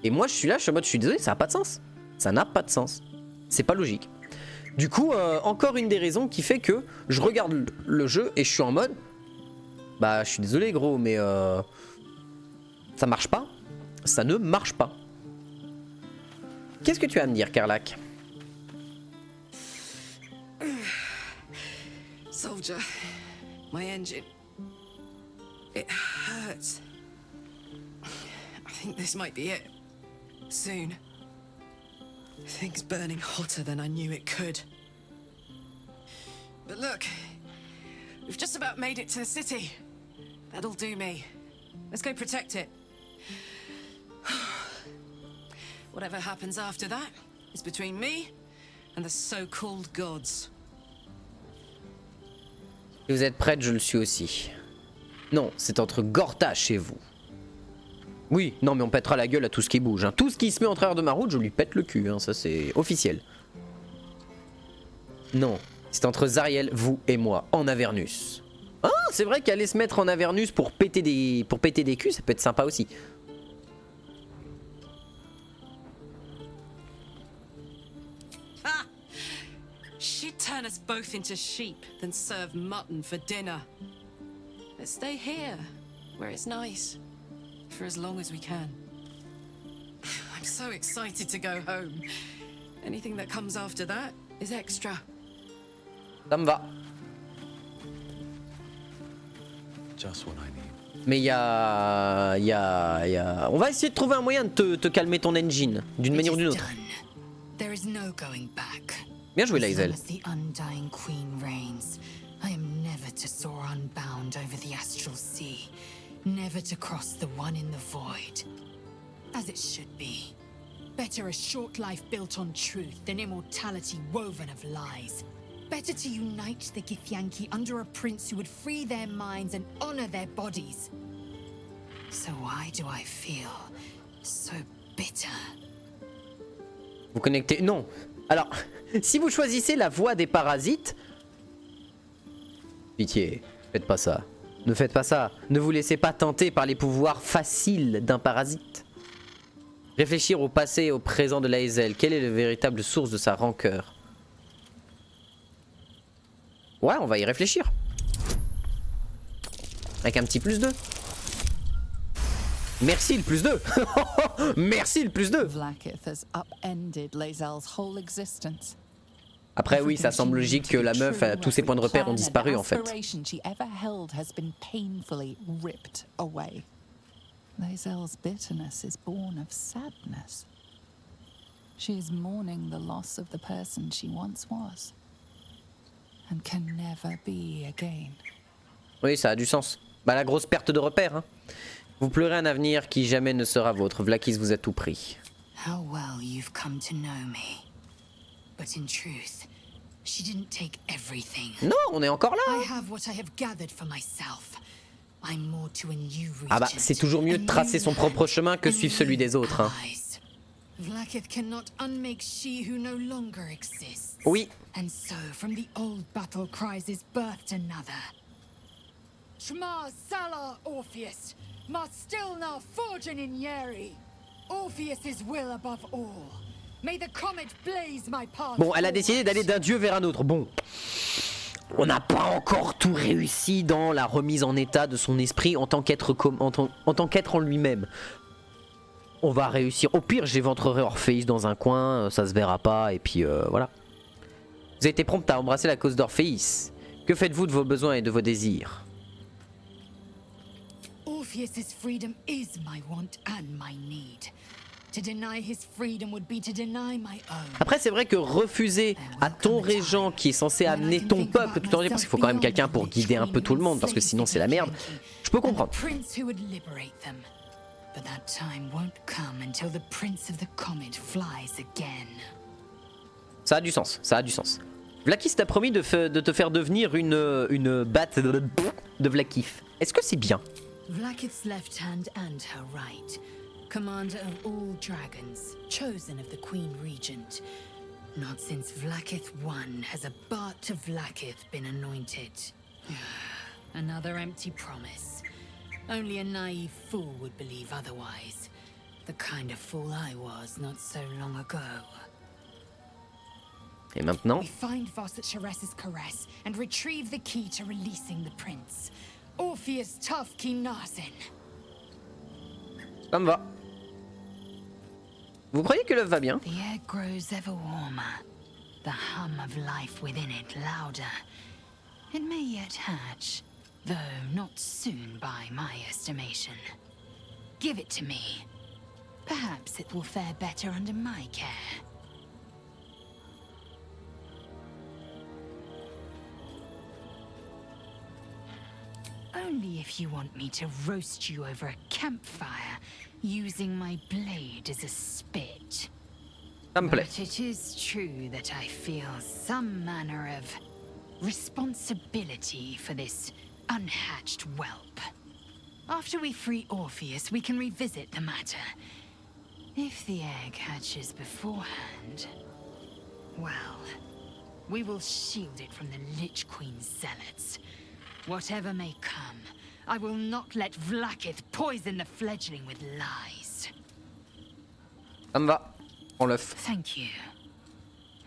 Et moi je suis là, je suis en mode je suis désolé, ça n'a pas de sens. Ça n'a pas de sens. C'est pas logique. Du coup, encore une des raisons qui fait que je regarde le jeu et je suis en mode bah je suis désolé gros, mais ça marche pas. Ça ne marche pas. Qu'est-ce que tu as à me dire, Karlach? Soldier, my engine. It hurts. I think this might be it. Soon. Things burning hotter than I knew it could. But look, we've just about made it to the city. That'll do me. Let's go protect it. Whatever happens after that is between me and the so-called gods. Si vous êtes prête, je le suis aussi. Non, c'est entre Gortash et vous. Oui, non mais on pètera la gueule à tout ce qui bouge. Hein. Tout ce qui se met en travers de ma route, je lui pète le cul. Hein. Ça c'est officiel. Non, c'est entre Zariel, vous et moi, en Avernus. Ah, c'est vrai qu'aller se mettre en Avernus pour péter des culs, ça peut être sympa aussi. Ah! She'd turn us both into sheep, then serve mutton for dinner. Let's stay here, where it's nice. For as long as we can. I'm so excited to go home. Anything that comes after that is extra. Ça me va. Just what I need. Mais il y a... On va essayer de trouver un moyen de te calmer ton engine, d'une manière ou d'une autre. There is no going back. Bien joué, Lae'zel. As the undying queen reigns, I am never to soar unbound over the astral sea. Never to cross the one in the void. As it should be. Better a short life built on truth than immortality woven of lies. Better to unite the Githyanki under a prince who would free their minds and honor their bodies. So why do I feel so bitter? Vous connectez... Non. Alors, si vous choisissez la voie des parasites... Pitié, faites pas ça. Ne faites pas ça. Ne vous laissez pas tenter par les pouvoirs faciles d'un parasite. Réfléchir au passé et au présent de Lae'zel. Quelle est la véritable source de sa rancœur? Ouais, on va y réfléchir. Avec un petit plus 2. Merci le plus 2. Merci le plus 2. Vlaakith has upended Lae'zel's whole existence. Après oui, ça semble logique que la meuf, tous ses points de repère ont disparu en fait. Lae'zel's bitterness is born of sadness. She is mourning the loss of the person she once was, and can never be again. Oui, ça a du sens. Bah la grosse perte de repère. Hein. Vous pleurez un avenir qui jamais ne sera vôtre. Vlaakith vous a tout pris. How well you've come to know me. But in truth, she didn't take everything. Non, on est encore là. I have what I have gathered for myself. I'm more to a new region. Ah bah c'est toujours mieux de tracer son propre chemin que suivre celui des autres. Hein. Vlaakith cannot unmake she who no longer exists. Oui. And so from the old battle cries is birthed another. Shema Salar Orpheus, must still now forging in Yeri. Orpheus's will above all. May the comet blaze my path. Bon, elle a décidé d'aller d'un dieu vers un autre. Bon. On n'a pas encore tout réussi dans la remise en état de son esprit en tant qu'être en lui-même. On va réussir. Au pire, j'éventrerai Orpheus dans un coin, ça se verra pas, et puis voilà. Vous avez été prompte à embrasser la cause d'Orpheus. Que faites-vous de vos besoins et de vos désirs? Orpheus's freedom is my want and my need. To deny his freedom would be to deny my own. Après c'est vrai que refuser à ton régent qui est censé amener ton peuple tout entier, parce qu'il faut quand même quelqu'un pour guider un peu tout le monde, parce que sinon c'est la merde, je peux comprendre. Ça a du sens, ça a du sens. Vlaakith t'a promis de te faire devenir une batte de Vlaakith. Est-ce que c'est bien? Vlaakith's left hand and her right. Commander of all dragons, chosen of the Queen Regent. Not since Vlaakith I has a Bart of Vlaakith been anointed. Another empty promise. Only a naive fool would believe otherwise. The kind of fool I was not so long ago. Et maintenant? We find Voss at Sharess's caress and retrieve the key to releasing the prince. Orpheus Tufki Narsin. Ça me va. Vous croyez que l'œuf va bien? The air grows ever warmer. The hum of life within it louder. It may yet hatch, though not soon by my estimation. Give it to me. Perhaps it will fare better under my care. Only if you want me to roast you over a campfire, using my blade as a spit. Ça me plaît. But it is true that I feel some manner of responsibility for this unhatched whelp. After we free Orpheus, we can revisit the matter. If the egg hatches beforehand, well, we will shield it from the Lich Queen's zealots. Whatever may come, I will not let Vlaakith poison the fledgling with lies. Ça me va. Prends l'œuf. Thank you.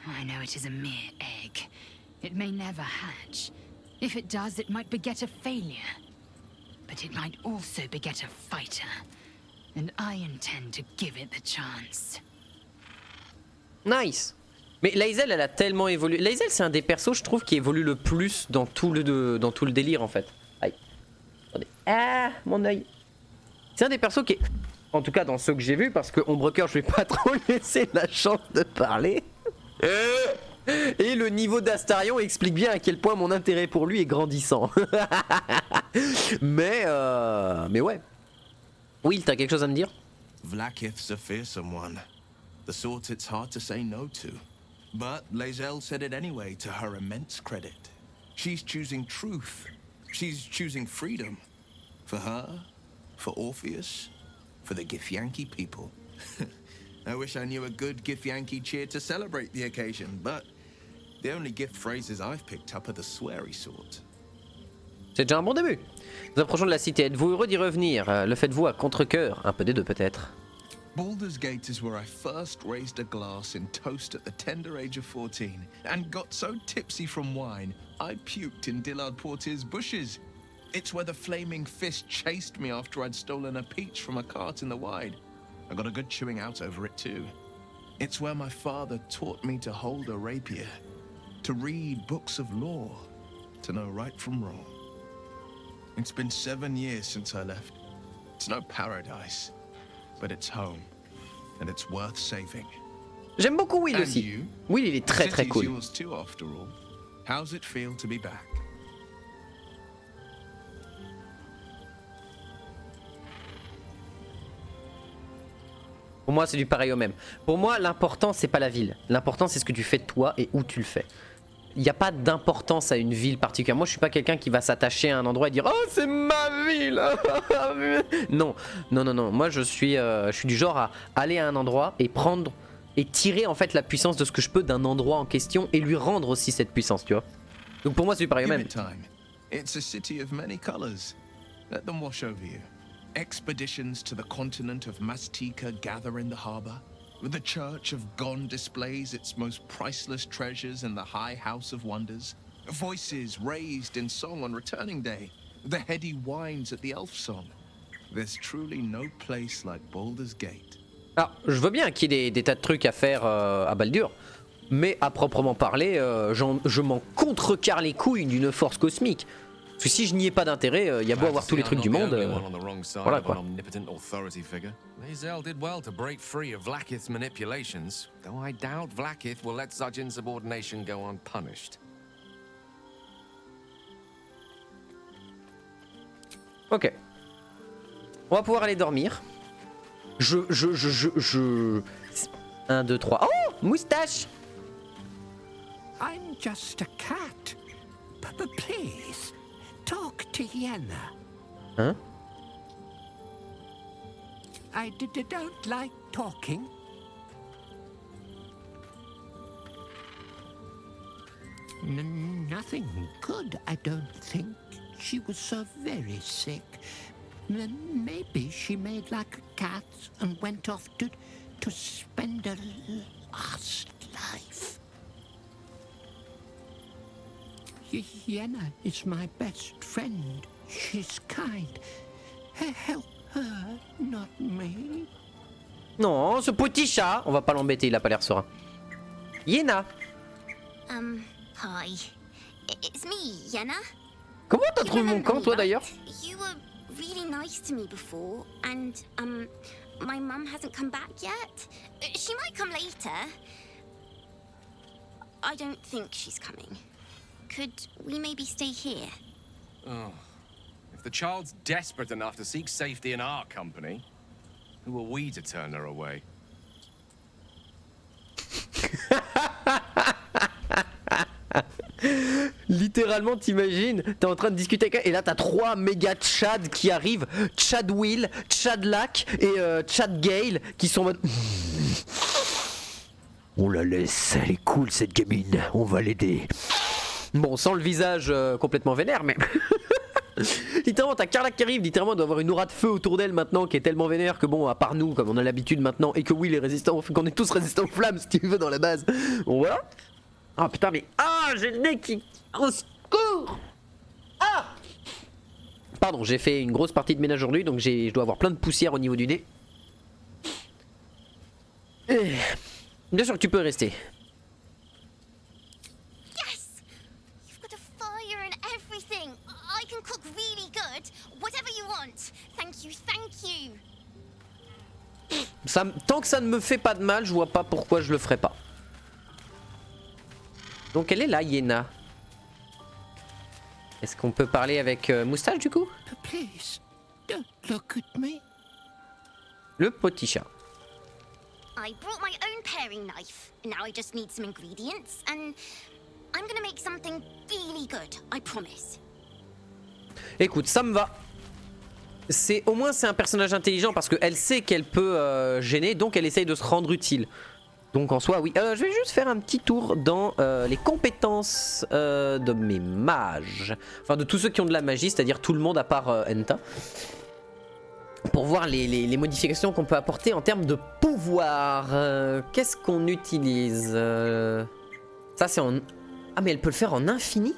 I know it is a mere egg. It may never hatch. If it does, it might beget a failure. But it might also beget a fighter. And I intend to give it the chance. Nice. Mais Lae'zel, elle a tellement évolué. Lae'zel, c'est un des persos, je trouve, qui évolue le plus dans tout le délire, en fait. Aïe. Attendez. Ah, mon œil. C'est un des persos qui est... En tout cas, dans ceux que j'ai vus, parce que Ombrecoeur, je vais pas trop laisser la chance de parler. Et le niveau d'Astarion explique bien à quel point mon intérêt pour lui est grandissant. mais ouais. Will, t'as quelque chose à me dire? Vlaakith's a fearsome one. The sort it's hard to say no to. But Lae'zel said it anyway, to her immense credit. She's choosing truth. She's choosing freedom. For her, for Orpheus, for the Githyanki people. I wish I knew a good Githyanki cheer to celebrate the occasion, but the only gift phrases I've picked up are the sweary sort. C'est déjà un bon début. Nous approchons de la cité. Êtes-vous heureux d'y revenir? Le faites-vous à contre-cœur? Un peu des deux peut-être. Baldur's Gate is where I first raised a glass in toast at the tender age of 14, and got so tipsy from wine, I puked in Dillard Portier's bushes. It's where the flaming fist chased me after I'd stolen a peach from a cart in the Wide. I got a good chewing out over it too. It's where my father taught me to hold a rapier, to read books of lore, to know right from wrong. It's been 7 years since I left. It's no paradise, but it's home, and it's worth saving. J'aime beaucoup Will And aussi. you? Will, il est très très City's cool. yours too, after all. How's it feel to be back? Pour moi, c'est du pareil au même. Pour moi, l'important, c'est pas la ville. L'important, c'est ce que tu fais de toi et où tu le fais. Il n'y a pas d'importance à une ville particulière. Moi, je suis pas quelqu'un qui va s'attacher à un endroit et dire « Oh, c'est ma ville !» Non, non, non, non. Moi, je suis du genre à aller à un endroit et prendre et tirer en fait la puissance de ce que je peux d'un endroit en question et lui rendre aussi cette puissance, tu vois. Donc pour moi, c'est du pareil au Give même. it time. It's a city of many colors. Let them wash over you. Expeditions to the continent of Mastika gather in the harbor. The Church of Gon displays its most priceless treasures in the High House of Wonders. Voices raised in song on returning day. The heady wines at the Elf Song. There's truly no place like Baldur's Gate. Alors, je veux bien qu'il y ait des tas de trucs à faire à Baldur, mais à proprement parler, je m'en contrecarre les couilles d'une force cosmique. Parce que si je n'y ai pas d'intérêt, il y a beau avoir tous les trucs du monde. Voilà quoi. Lae'zel did well to break free of Vlaakith's manipulations, though I doubt Vlaakith will let such insubordination go unpunished. Ok. On va pouvoir aller dormir. 1, 2, 3. Oh, moustache. I'm just a cat. But please, talk to Yenna. Hein? I don't like talking. Nothing good, I don't think. She was so very sick. Maybe she made like a cat and went off to spend her last life. Yenna is my best friend. She's kind. Help her, not me. Non, ce petit chat, on va pas l'embêter, il a pas l'air serein. Yenna. Hi. It's me, Yenna. Comment t'as trouvé mon camp, toi d'ailleurs? You were really nice to me before, and my mum hasn't come back yet. She might come later. I don't think she's coming. Could we maybe stay here? Oh. If the child's desperate enough to seek safety in our company, who are we to turn her away? Littéralement, t'imagines, t'es en train de discuter avec elle et là t'as 3 méga Chad qui arrivent, Chad Will, Chad Lack et Chad Gale qui sont en mode... On la laisse, elle est cool cette gamine, on va l'aider. Bon, sans le visage complètement vénère, mais... Littéralement, t'as Carla qui arrive, littéralement, doit avoir une aura de feu autour d'elle maintenant qui est tellement vénère que bon, à part nous, comme on a l'habitude maintenant, et que Will est résistant, qu'on est tous résistants aux flammes si tu veux dans la base. Bon, voilà. Ah putain, mais... Ah, j'ai le nez qui... Au secours! Ah! Pardon, j'ai fait une grosse partie de ménage aujourd'hui, donc je dois avoir plein de poussière au niveau du nez. Bien sûr que tu peux rester. Yes! You've got a fire and everything. I can cook really good. Whatever you want. Thank you, thank you. Tant que ça ne me fait pas de mal, je vois pas pourquoi je le ferais pas. Donc elle est là, Yenna. Est-ce qu'on peut parler avec Moustache du coup? Please, don't look at me. Le petit chat. I brought my own paring knife. Now I just need some ingredients, and I'm gonna make something really good, I promise. Écoute, ça me va. Au moins c'est un personnage intelligent parce qu'elle sait qu'elle peut gêner, donc elle essaye de se rendre utile. Donc en soi, oui. Je vais juste faire un petit tour dans les compétences de mes mages. Enfin, de tous ceux qui ont de la magie, c'est-à-dire tout le monde à part Enta. Pour voir les modifications qu'on peut apporter en termes de pouvoir. Qu'est-ce qu'on utilise Ça, c'est en... Ah, mais elle peut le faire en infini?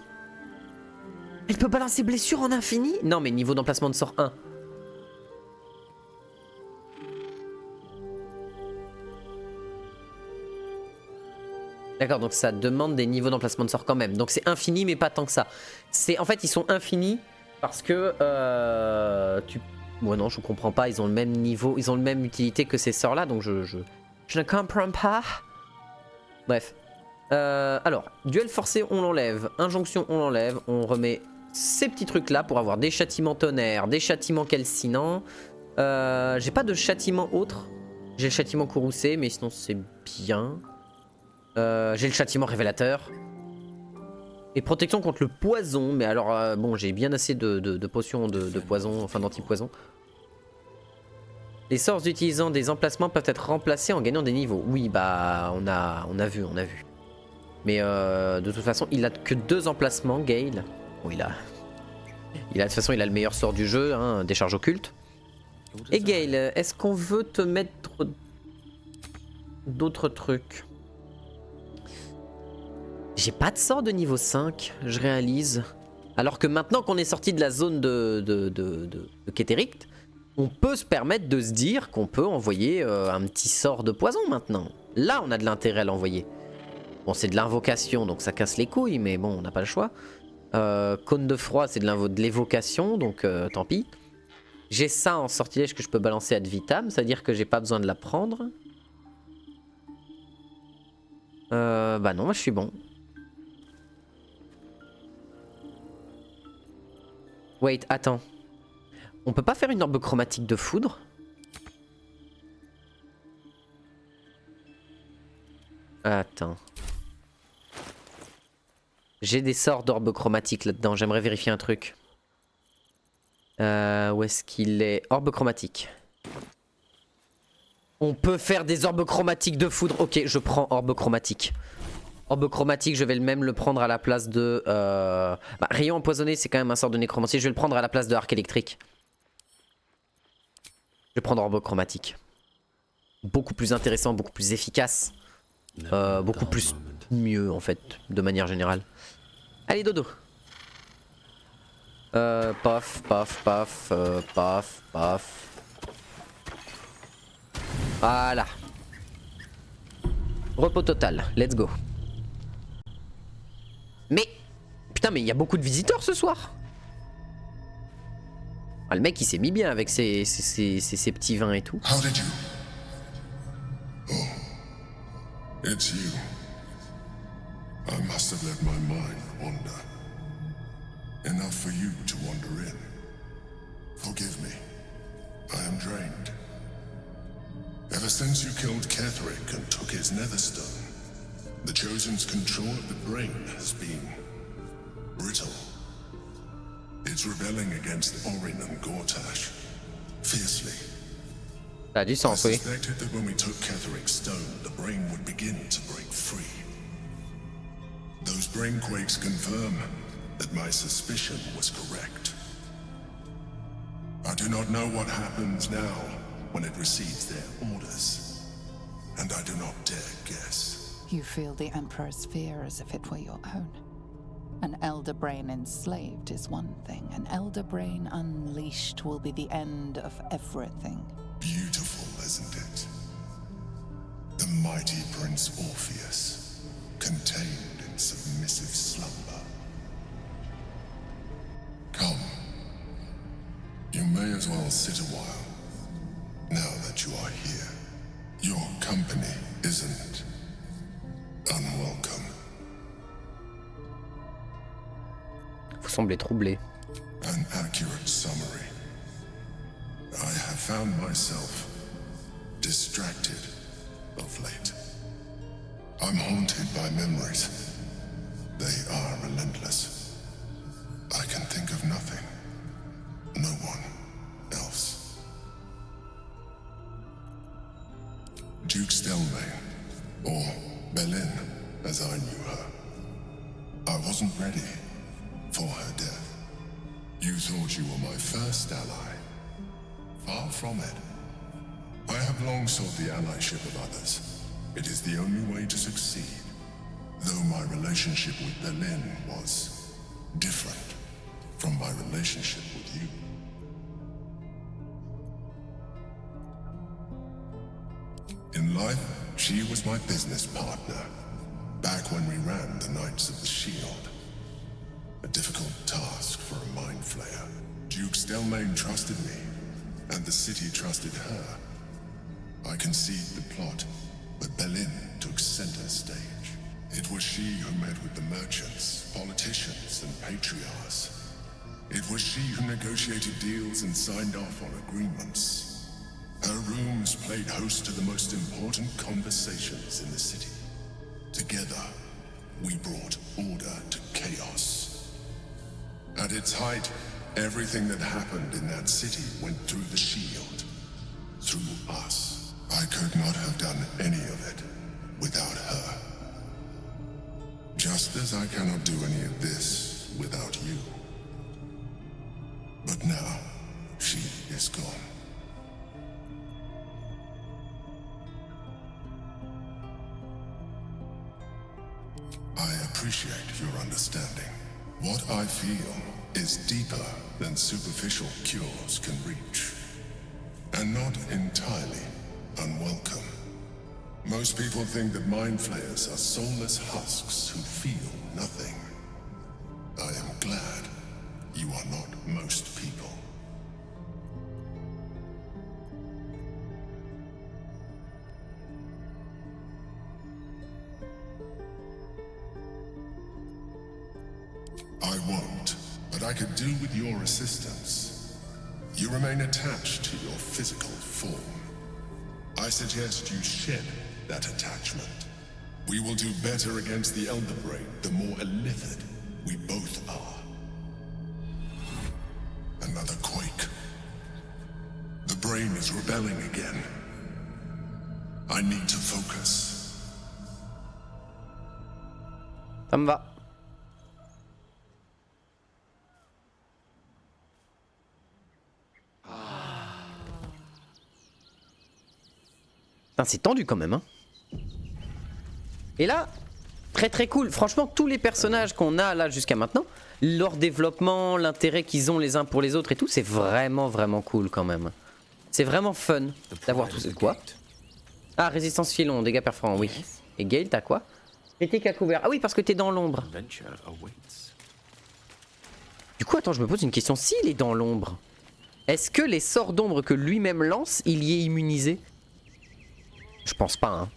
Elle peut balancer blessure en infini? Non, mais niveau d'emplacement de sort 1. D'accord, donc ça demande des niveaux d'emplacement de sort quand même. Donc c'est infini, mais pas tant que ça. En fait, ils sont infinis parce que Ouais, non, je comprends pas. Ils ont le même niveau, ils ont le même utilité que ces sorts-là, donc je ne comprends pas. Bref. Alors, duel forcé, on l'enlève. Injonction, on l'enlève. On remet ces petits trucs-là pour avoir des châtiments tonnerre, des châtiments calcinants. J'ai pas de châtiment autre. J'ai le châtiment courroucé, mais sinon c'est bien. J'ai le châtiment révélateur. Et protection contre le poison. Mais alors, bon, j'ai bien assez de potions de poison, enfin d'anti-poison. Les sorts utilisant des emplacements peuvent être remplacés en gagnant des niveaux. Oui, bah, on a vu. Mais de toute façon, il a que 2 emplacements, Gale. Bon, de toute façon, il a le meilleur sort du jeu, hein, des charges occultes. Et Gale, est-ce qu'on veut te mettre d'autres trucs? J'ai pas de sort de niveau 5, je réalise. Alors que maintenant qu'on est sorti de la zone de Ketericht, on peut se permettre de se dire qu'on peut envoyer un petit sort de poison maintenant. Là, on a de l'intérêt à l'envoyer. Bon, c'est de l'invocation, donc ça casse les couilles, mais bon, on n'a pas le choix. Cône de froid, c'est de l'évocation, donc tant pis. J'ai ça en sortilège que je peux balancer ad vitam, c'est-à-dire que j'ai pas besoin de la prendre. Bah non, moi je suis bon. Wait, attends. On peut pas faire une orbe chromatique de foudre? Attends. J'ai des sorts d'orbe chromatique là-dedans, j'aimerais vérifier un truc. Où est-ce qu'il est? Orbe chromatique. On peut faire des orbes chromatiques de foudre. Ok, je prends orbe chromatique. Orbe chromatique, je vais même le prendre à la place de... Bah, rayon empoisonné, c'est quand même un sort de nécromancie. Je vais le prendre à la place de arc électrique. Je vais prendre orbe chromatique. Beaucoup plus intéressant, beaucoup plus efficace. Beaucoup plus mieux en fait, de manière générale. Allez, dodo. Paf, paf, paf, paf, paf. Voilà. Repos total, let's go. Mais, putain, mais il y a beaucoup de visiteurs ce soir. Ah, le mec il s'est mis bien avec ses petits vins et tout. How did you? Oh, it's you. I must have let my mind wander. Enough for you to wander in. Forgive me. I am drained. Ever since you killed Ketherick and took his netherstone, the Chosen's control of the brain has been brittle. It's rebelling against Orin and Gortash fiercely. Ça a du sens, oui. I suspected that when we took Ketherick's stone, the brain would begin to break free. Those brain quakes confirm that my suspicion was correct. I do not know what happens now when it receives their orders, and I do not dare guess. You feel the Emperor's fear as if it were your own. An Elder Brain enslaved is one thing. An Elder Brain unleashed will be the end of everything. Beautiful, isn't it? The mighty Prince Orpheus, contained in submissive slumber. Come. You may as well sit a while, now that you are here. Your company isn't unwelcome. Vous semblez troublé. An accurate summary. I have found myself distracted of late. I'm haunted by memories. They are relentless. I can think of nothing. No one else. Duke Stelmane, or Belin, as I knew her. I wasn't ready for her death. You thought you were my first ally. Far from it. I have long sought the allyship of others. It is the only way to succeed. Though my relationship with Belin was different from my relationship with you. In life, she was my business partner. Back when we ran the Knights of the Shield. A difficult task for a mind flayer. Duke Stelmane trusted me, and the city trusted her. I conceived the plot, but Belin took center stage. It was she who met with the merchants, politicians, and patriarchs. It was she who negotiated deals and signed off on agreements. Her rooms played host to the most important conversations in the city. Together, we brought order to chaos. At its height, everything that happened in that city went through the shield. Through us. I could not have done any of it without her. Just as I cannot do any of this without you. But now, she is gone. I appreciate your understanding. What I feel is deeper than superficial cures can reach. And not entirely unwelcome. Most people think that mind flayers are soulless husks who feel nothing. I am glad you are not most people. I won't, but I could do with your assistance. You remain attached to your physical form. I suggest you shed that attachment. We will do better against the Elder Brain the more illithid we both are. Another quake. The brain is rebelling again. I need to focus. Ça me va. C'est tendu quand même hein. Et là, très très cool. Franchement, tous les personnages qu'on a là jusqu'à maintenant, leur développement, l'intérêt qu'ils ont les uns pour les autres et tout, c'est vraiment vraiment cool quand même. C'est vraiment fun d'avoir tout ça. Quoi? Ah, résistance filon, dégâts perforants, oui. Et Gale, t'as quoi? Critique à couvert. Ah oui, parce que t'es dans l'ombre. Du coup, attends, je me pose une question. S'il est dans l'ombre, est-ce que les sorts d'ombre que lui-même lance, il y est immunisé? Je pense pas, hein.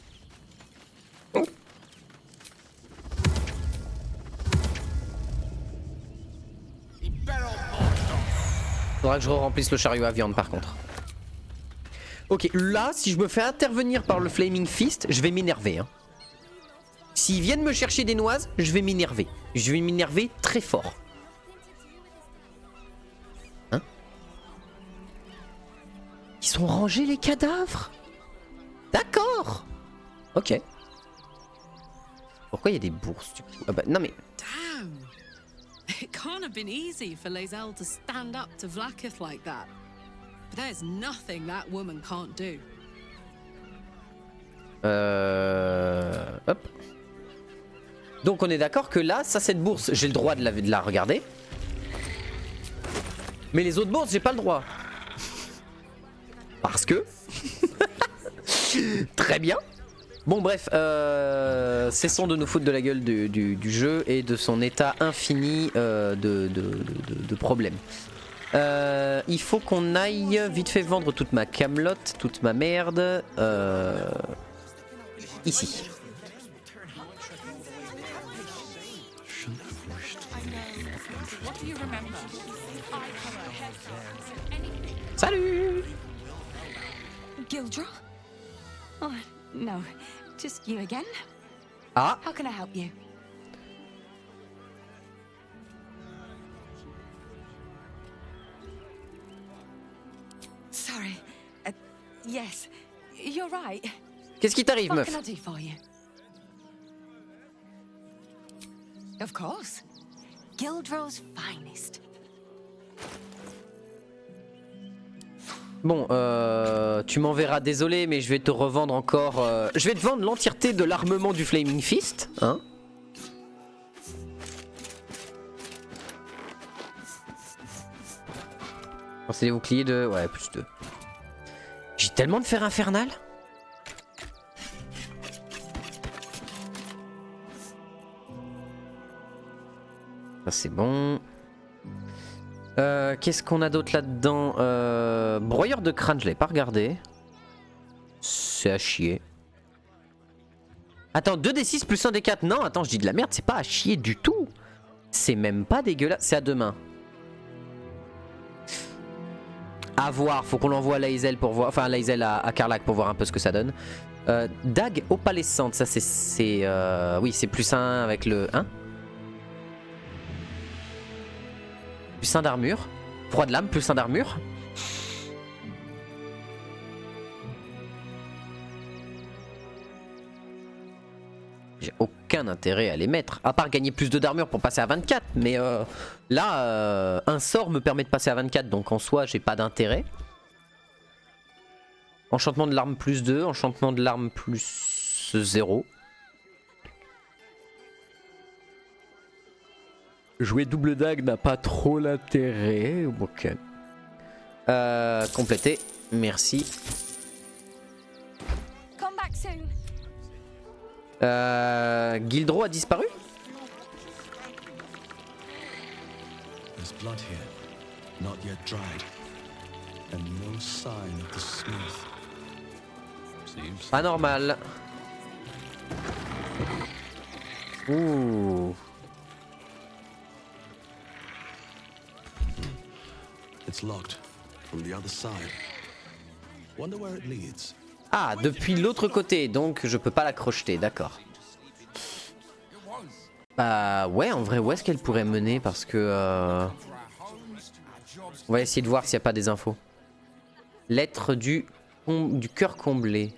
Faudra que je remplisse le chariot à viande par contre. Ok, là, si je me fais intervenir par le Flaming Fist, je vais m'énerver, hein. S'ils viennent me chercher des noises, je vais m'énerver. Je vais m'énerver très fort. Hein? Ils sont rangés les cadavres? D'accord. Ok. Pourquoi il y a des bourses du coup? Ah bah non mais... Damn. It can't have been easy for Lae'zel to stand up to Vlaakith like that. But there's nothing that woman can't do. Hop. Donc on est d'accord que là, ça cette bourse, j'ai le droit de la regarder. Mais les autres bourses, j'ai pas le droit. Parce que... Très bien. Bon bref, cessons de nous foutre de la gueule du jeu et de son état infini de problèmes. Il faut qu'on aille vite fait vendre toute ma camelote, toute ma merde. Ici. Salut! Gildra? Oh, no. Just you again? Ah! How can I help you? Sorry. Yes, you're right. Qu'est-ce qui t'arrive, meuf? What can I do for you? Of course. Gildro's finest. Bon, tu m'enverras, désolé, mais je vais te revendre encore... je vais te vendre l'entièreté de l'armement du Flaming Fist, hein. Oh, c'est des boucliers de... Ouais, plus 2. J'ai tellement de fer infernal. Ça c'est bon. Qu'est-ce qu'on a d'autre là-dedans? Broyeur de crâne, je l'ai pas regardé. C'est à chier. Attends, 2d6 plus 1d4. Non, attends, je dis de la merde, c'est pas à chier du tout. C'est même pas dégueulasse. C'est à deux mains. À voir, faut qu'on l'envoie à Lae'zel pour voir. Enfin, à Lae'zel à Karlach pour voir un peu ce que ça donne. Dague opalescente, ça c'est. Oui, c'est plus 1 avec le 1. Plus 1 d'armure. Froid de lame, plus 1 d'armure. J'ai aucun intérêt à les mettre, à part gagner plus de d'armure pour passer à 24. Mais là, un sort me permet de passer à 24, donc en soi, j'ai pas d'intérêt. Enchantement de l'arme plus 2, enchantement de l'arme plus 0. Jouer double dague n'a pas trop l'intérêt. Ok. Complété, merci. Come back soon. Gildro a disparu? There's blood here, not yet dried, and no sign of the smith. Seems Anormal. Ouh. it's locked from the other side. Wonder where it leads. Ah, depuis l'autre côté, donc je peux pas la crocheter, d'accord. Bah ouais, en vrai, où est-ce qu'elle pourrait mener? Parce que... On va essayer de voir s'il n'y a pas des infos. Lettre du cœur comblé.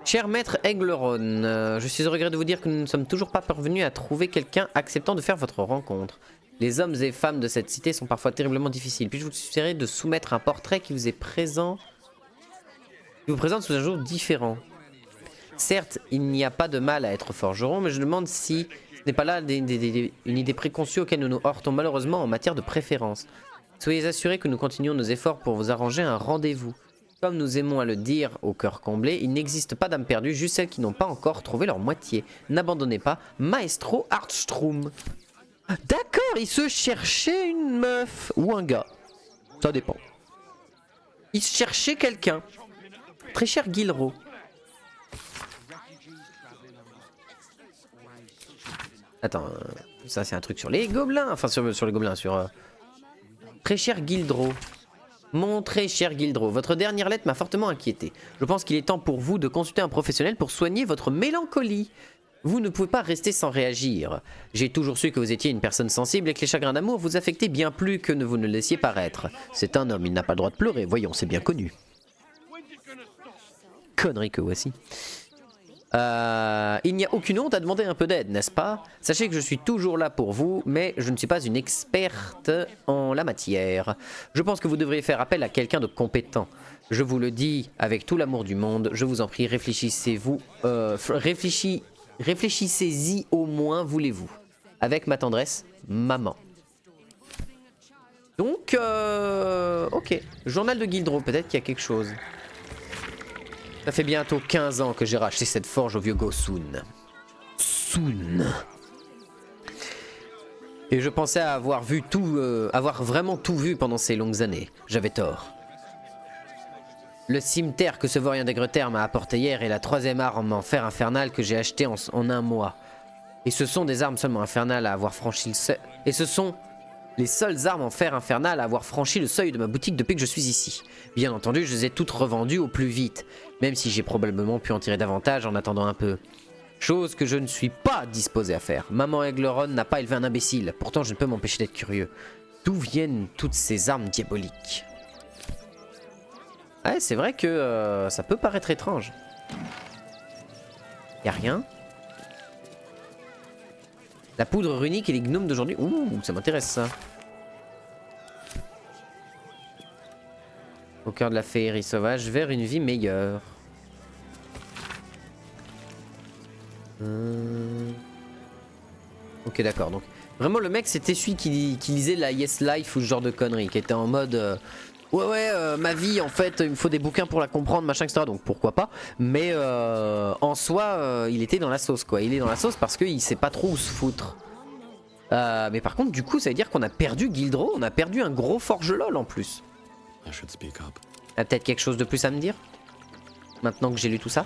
Cher maître Aigleron, je suis au regret de vous dire que nous ne sommes toujours pas parvenus à trouver quelqu'un acceptant de faire votre rencontre. Les hommes et femmes de cette cité sont parfois terriblement difficiles. Puis-je vous suggérer de soumettre un portrait qui vous est présent... qui vous présente sous un jour différent. Certes, il n'y a pas de mal à être forgeron, mais je demande si ce n'est pas là une idée préconçue auquel nous nous heurtons malheureusement en matière de préférence. Soyez assurés que nous continuons nos efforts pour vous arranger un rendez-vous. Comme nous aimons à le dire au cœur comblé, il n'existe pas d'âmes perdues, juste celles qui n'ont pas encore trouvé leur moitié. N'abandonnez pas, Maestro Archtrum. D'accord, il se cherchait une meuf ou un gars. Ça dépend. Il cherchait quelqu'un. Très cher Gilro. Attends, ça c'est un truc sur les gobelins. Enfin sur les gobelins, sur... Très cher Gildro. Mon très cher Gildro, votre dernière lettre m'a fortement inquiété. Je pense qu'il est temps pour vous de consulter un professionnel pour soigner votre mélancolie. Vous ne pouvez pas rester sans réagir. J'ai toujours su que vous étiez une personne sensible et que les chagrins d'amour vous affectaient bien plus que vous ne le laissiez paraître. C'est un homme, il n'a pas le droit de pleurer, voyons, c'est bien connu. Connerie que voici. Il n'y a aucune honte à demander un peu d'aide, n'est-ce pas? Sachez que je suis toujours là pour vous, mais je ne suis pas une experte en la matière. Je pense que vous devriez faire appel à quelqu'un de compétent. Je vous le dis avec tout l'amour du monde, je vous en prie, réfléchissez-vous, réfléchissez-y au moins, voulez-vous. Avec ma tendresse, maman. Donc, ok. Journal de Gildro, peut-être qu'il y a quelque chose. Ça fait bientôt 15 ans que j'ai racheté cette forge au vieux Gosun. Et je pensais avoir vu tout, avoir vraiment tout vu pendant ces longues années. J'avais tort. Le cimeterre que ce vaurien d'Aigreterre m'a apporté hier est la 3e arme en fer infernal que j'ai acheté en un mois. Et ce sont des armes seulement infernales à avoir franchi le seuil. Et ce sont les seules armes en fer infernal à avoir franchi le seuil de ma boutique depuis que je suis ici. Bien entendu, je les ai toutes revendues au plus vite, même si j'ai probablement pu en tirer davantage en attendant un peu. Chose que je ne suis pas disposé à faire. Maman Aigleron n'a pas élevé un imbécile, pourtant je ne peux m'empêcher d'être curieux. D'où viennent toutes ces armes diaboliques? Ouais, c'est vrai que ça peut paraître étrange. Y'a rien? La poudre runique et les gnomes d'aujourd'hui. Ouh, ça m'intéresse ça. Au cœur de la féerie sauvage, vers une vie meilleure. Ok, d'accord. Donc, vraiment, le mec, c'était celui qui lisait la Yes Life ou ce genre de conneries, qui était en mode ouais, ma vie, en fait, il me faut des bouquins pour la comprendre, machin, etc. Donc pourquoi pas. Mais en soi, il était dans la sauce, quoi. Il est dans la sauce parce qu'il sait pas trop où se foutre. Mais par contre, du coup, ça veut dire qu'on a perdu Guildro, on a perdu un gros forge lol en plus. I should speak up. T'as peut-être quelque chose de plus à me dire? Maintenant que j'ai lu tout ça?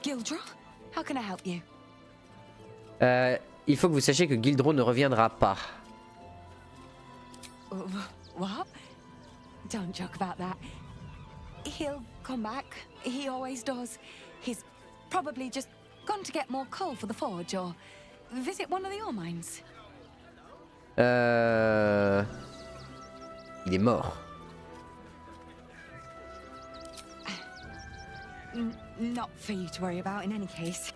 Gildra, how can I help you? Il faut que vous sachiez que Guildro ne reviendra pas. What? Don't joke about that. He'll come back. He always does. He's probably just gone to get more coal for the forge or visit one of the ore mines. Il est mort. Not for you to worry about in any case.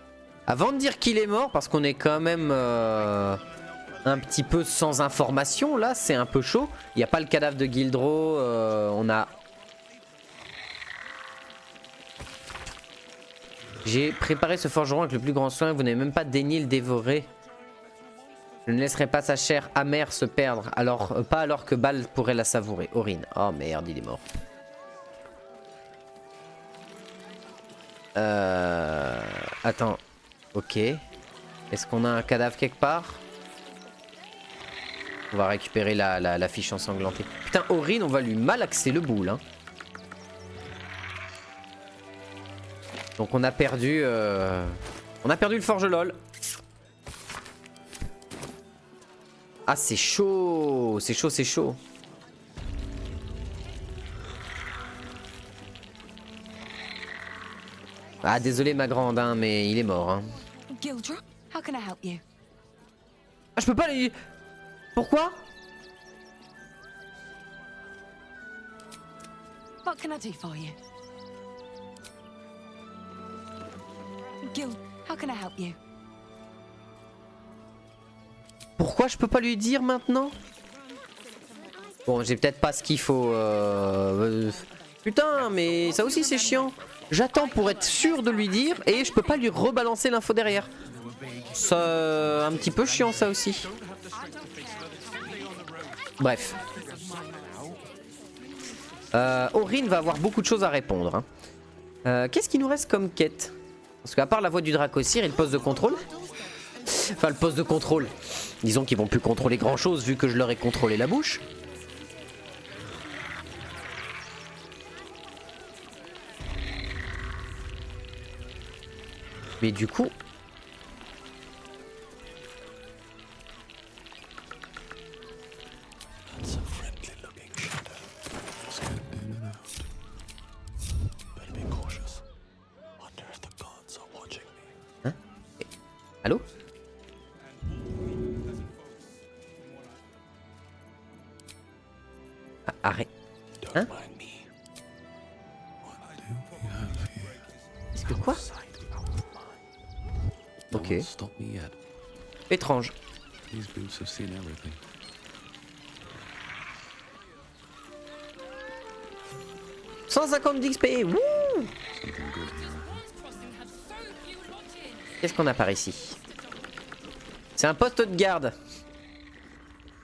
Avant de dire qu'il est mort, parce qu'on est quand même un petit peu sans information, là, c'est un peu chaud. Il n'y a pas le cadavre de Guildro, on a... J'ai préparé ce forgeron avec le plus grand soin, vous n'avez même pas daigné le dévorer. Je ne laisserai pas sa chair amère se perdre, pas alors que Bal pourrait la savourer. Aurine. Oh merde, il est mort. Attends. Ok. Est-ce qu'on a un cadavre quelque part? On va récupérer la fiche ensanglantée. Putain, Aurine, on va lui malaxer le boule. Hein. Donc on a perdu... On a perdu le forge lol. Ah, c'est chaud. C'est chaud, c'est chaud. Ah, désolé ma grande, hein, mais il est mort. Hein. Gildra, how can I help you? Ah, je peux pas les... Pourquoi? What can I do for you? Gil, how can I help you? Pourquoi je peux pas lui dire maintenant? Bon, j'ai peut-être pas ce qu'il faut. Putain, mais ça aussi c'est chiant. J'attends pour être sûr de lui dire et je peux pas lui rebalancer l'info derrière. Ça, un petit peu chiant ça aussi. Bref. Aurine va avoir beaucoup de choses à répondre. Hein. Qu'est-ce qui nous reste comme quête? Parce qu'à part la voix du Dracosir et le poste de contrôle. Enfin, le poste de contrôle. Disons qu'ils vont plus contrôler grand chose vu que je leur ai contrôlé la bouche. Mais du coup... Hein? Allô? Ah, arrête. Hein? Est-ce que quoi? Ok. Étrange. 150 d'XP. Wouh! Qu'est-ce qu'on a par ici? C'est un poste de garde.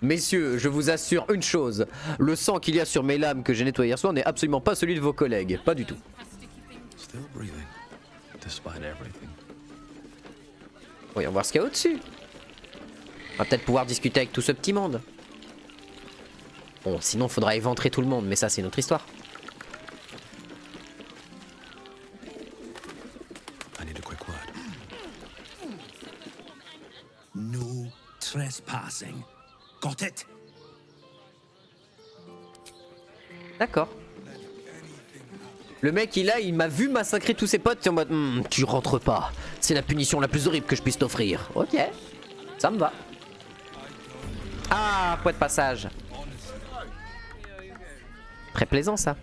Messieurs, je vous assure une chose. Le sang qu'il y a sur mes lames que j'ai nettoyé hier soir n'est absolument pas celui de vos collègues. Pas du tout. Voyons voir ce qu'il y a au-dessus. On va peut-être pouvoir discuter avec tout ce petit monde. Bon, sinon faudra éventrer tout le monde, mais ça c'est une autre histoire. No trespassing. Got it? D'accord. Le mec il m'a vu massacrer tous ses potes en mode tu rentres pas. C'est la punition la plus horrible que je puisse t'offrir. Ok, ça me va. Ah, point de passage. Très plaisant ça.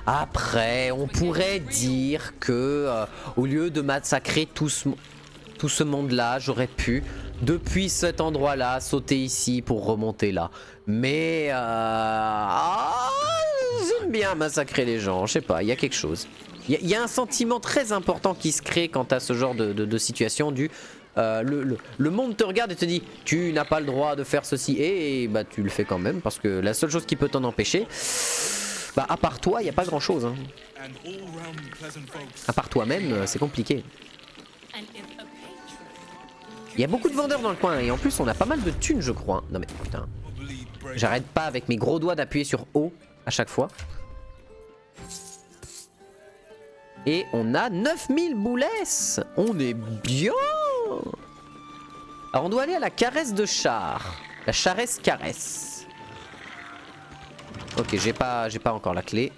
Après, on pourrait dire que au lieu de massacrer tout ce monde-là, j'aurais pu, depuis cet endroit-là, sauter ici pour remonter là. Mais j'aime bien massacrer les gens, je sais pas, il y a quelque chose. Il y a un sentiment très important qui se crée quant à ce genre de situation du... le monde te regarde et te dit tu n'as pas le droit de faire ceci et bah tu le fais quand même parce que la seule chose qui peut t'en empêcher, bah à part toi il n'y a pas grand chose hein. À part toi-même c'est compliqué. Il y a beaucoup de vendeurs dans le coin et en plus on a pas mal de thunes je crois. Non mais putain. J'arrête pas avec mes gros doigts d'appuyer sur O à chaque fois. Et on a 9000 boulesses. On est bien. Alors on doit aller à la caresse de char. La charesse caresse. Ok, j'ai pas encore la clé.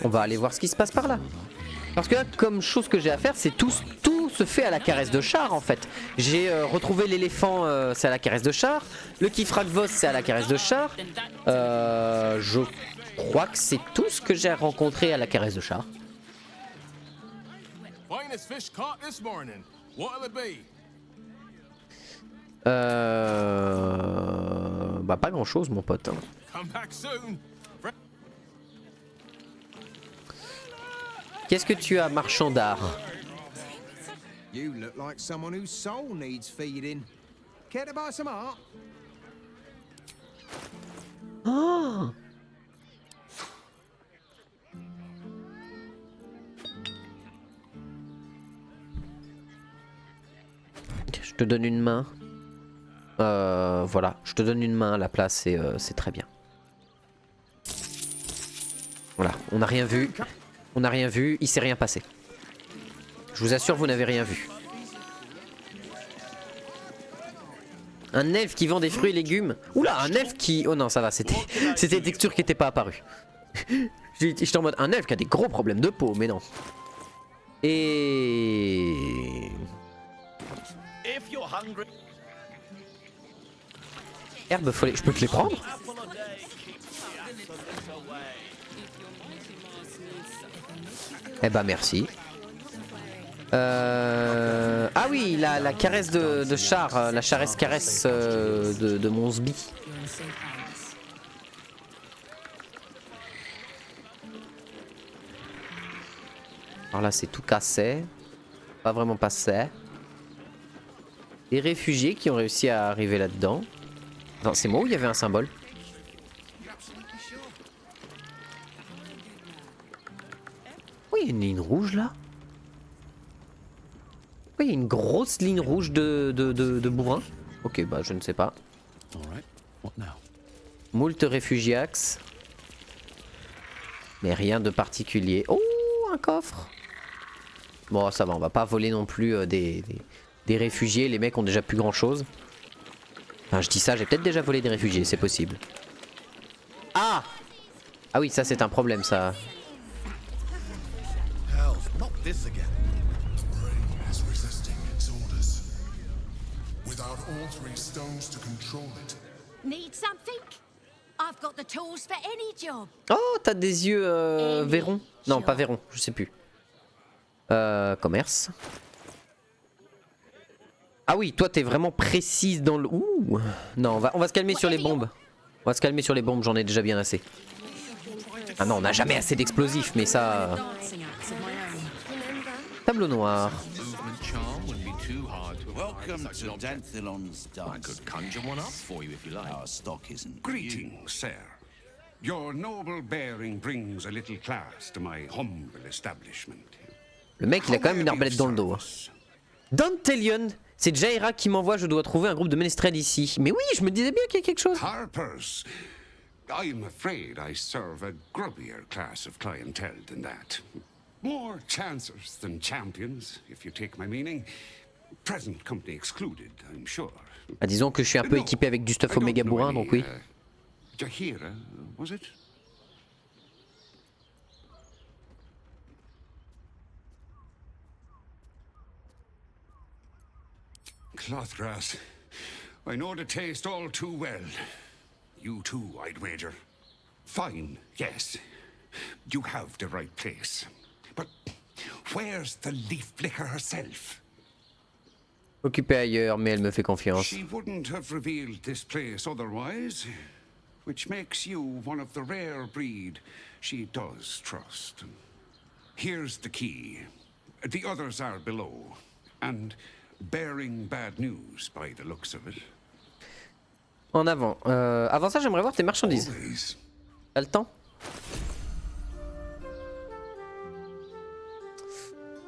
On va aller voir ce qui se passe par là. Parce que là, comme chose que j'ai à faire, c'est tout se fait à la caresse de char en fait. J'ai retrouvé l'éléphant, c'est à la caresse de char. Le Kifragvos, c'est à la caresse de char. Je crois que c'est tout ce que j'ai rencontré à la caresse de char. Bah pas grand chose mon pote. Hein. Qu'est-ce que tu as, marchand d'art? You look like someone whose soul needs feeding. Care to buy some art? Oh! Je te donne une main. Voilà, je te donne une main à la place et c'est très bien. Voilà, on n'a rien vu. On n'a rien vu, il s'est rien passé. Je vous assure, vous n'avez rien vu. Un elfe qui vend des fruits et légumes. Oula, un elfe qui... Oh non, ça va, c'était une texture qui n'était pas apparue. J'étais en mode, un elfe qui a des gros problèmes de peau, mais non. Et... Herbe follet, je peux te les prendre? Eh bah merci. Ah oui, la caresse de char, la charesse caresse de mon sbi. Alors là c'est tout cassé. Pas vraiment passé. Des réfugiés qui ont réussi à arriver là-dedans. Non, c'est moi où il y avait un symbole? Oui, il y a une ligne rouge là. Oui, il y a une grosse ligne rouge de bourrin. Ok, bah je ne sais pas. Moult réfugiax. Mais rien de particulier. Oh, un coffre. Bon, ça va, on va pas voler non plus des réfugiés. Les mecs ont déjà plus grand chose. Enfin, je dis ça, j'ai peut-être déjà volé des réfugiés, c'est possible. Ah! Ah oui, ça c'est un problème ça. This again. The brain is resisting its orders. Without all three stones to control it. Need something? I've got the tools for any job. Oh, t'as des yeux verrons. Non, pas verrons, je sais plus. Commerce. Ah oui, toi t'es vraiment précise dans le... Ouh. Non, on va se calmer sur les bombes. On va se calmer sur les bombes, j'en ai déjà bien assez. Ah non, on n'a jamais assez d'explosifs, mais ça... Tableau noir. Welcome to Danthilon's dance. I could conjure one up for you if you like. Our stock isn't. Greetings, sir. Your noble bearing brings a little class to my humble establishment. Le mec, il a quand même une arbalète dans le dos. Dantelion, c'est Jaira qui m'envoie. Je dois trouver un groupe de ménestrels ici. Mais oui, je me disais bien qu'il y a quelque chose. Harpers. I'm afraid I serve a grubbier class of clientele than that. More chancers than champions, if you take my meaning. Present company excluded, I'm sure. Ah, disons que je suis un peu équipé avec du stuff Omega bourrin, donc oui. Jaheira, was it? Clothgrass. I know the taste all too well. You too, I'd wager. Fine, yes. You have the right place. But where's the leaf flicker herself? Occupée ailleurs, mais elle me fait confiance. She wouldn't have revealed this place otherwise, which makes you one of the rare breed she does trust. Here's the key. The others are below, and bearing bad news by the looks of it. En avant. Avant ça, j'aimerais voir tes marchandises. T'as le temps?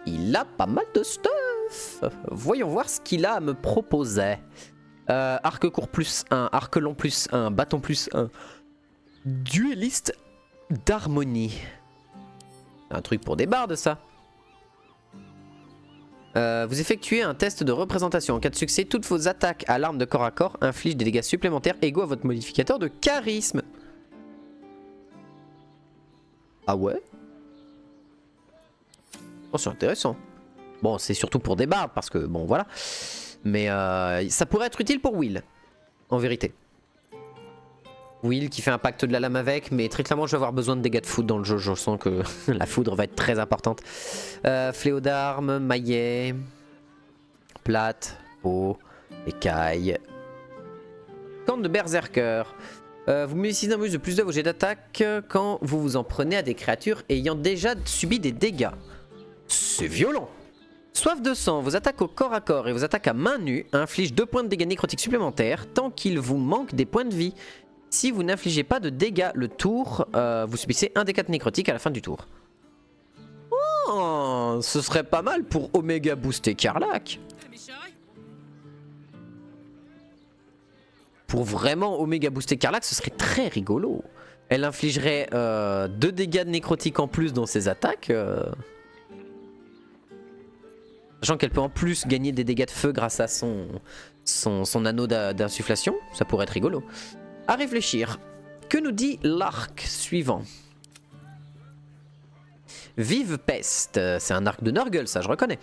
Il a pas mal de stuff. Voyons voir ce qu'il a à me proposer. Arc court plus 1, arc long plus 1, bâton plus 1. Dueliste d'harmonie. Un truc pour des bardes ça. Vous effectuez un test de représentation. En cas de succès, toutes vos attaques à l'arme de corps à corps infligent des dégâts supplémentaires égaux à votre modificateur de charisme. Ah ouais? Oh, c'est intéressant. Bon, c'est surtout pour des bardes parce que bon voilà. Mais ça pourrait être utile pour Will, en vérité. Will qui fait un pacte de la lame avec, mais très clairement je vais avoir besoin de dégâts de foudre dans le jeu. Je sens que la foudre va être très importante. Fléau d'armes, maillet, plate, peau, écaille. Corne de berserker. Vous multipliez un bonus de plus 2 vos jets d'attaque quand vous vous en prenez à des créatures ayant déjà subi des dégâts. C'est violent. Soif de sang, vos attaques au corps à corps et vos attaques à main nue infligent 2 points de dégâts nécrotiques supplémentaires tant qu'il vous manque des points de vie. Si vous n'infligez pas de dégâts le tour, vous subissez un des 4 nécrotiques à la fin du tour. Oh, ce serait pas mal pour Omega booster Karlach. Pour vraiment Omega booster Karlach, ce serait très rigolo. Elle infligerait 2 dégâts de nécrotique en plus dans ses attaques. Sachant qu'elle peut en plus gagner des dégâts de feu grâce à son anneau d'insufflation. Ça pourrait être rigolo. À réfléchir. Que nous dit l'arc suivant? Vive peste. C'est un arc de Nurgle, ça je reconnais.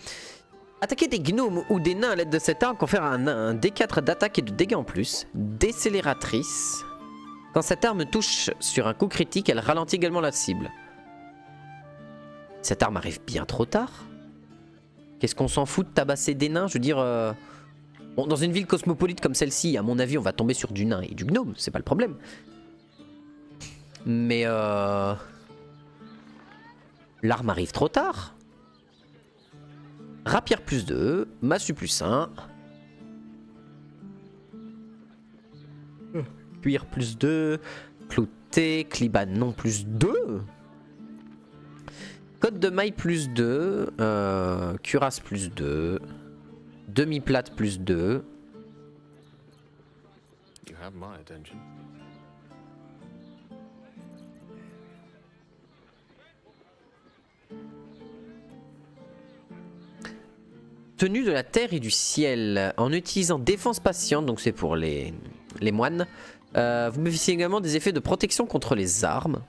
Attaquer des gnomes ou des nains à l'aide de cet arc confère un D4 d'attaque et de dégâts en plus. Décélératrice. Quand cette arme touche sur un coup critique, elle ralentit également la cible. Cette arme arrive bien trop tard. Qu'est-ce qu'on s'en fout de tabasser des nains? Je veux dire... Bon, dans une ville cosmopolite comme celle-ci, à mon avis, on va tomber sur du nain et du gnome, c'est pas le problème. Mais l'arme arrive trop tard. Rapière plus 2, massue plus 1. Cuir plus 2, clouté, clibane non plus 2. Côte de maille plus 2, cuirasse plus 2. Demi-plate plus 2. You have my attention. Tenue de la terre et du ciel. En utilisant défense patiente, donc c'est pour les moines, vous bénéficiez également des effets de protection contre les armes.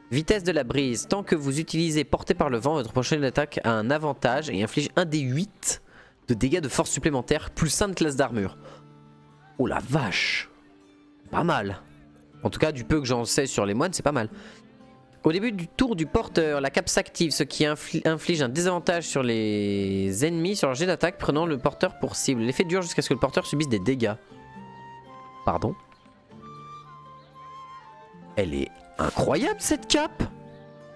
Vitesse de la brise. Tant que vous utilisez porté par le vent, votre prochaine attaque a un avantage et inflige 1 des 8 de dégâts de force supplémentaires, plus 1 de classe d'armure. Oh la vache! Pas mal. En tout cas, du peu que j'en sais sur les moines, c'est pas mal. Au début du tour du porteur, la cape s'active, ce qui inflige un désavantage sur les ennemis sur leur jet d'attaque, prenant le porteur pour cible. L'effet dure jusqu'à ce que le porteur subisse des dégâts. Pardon? Elle est incroyable cette cape!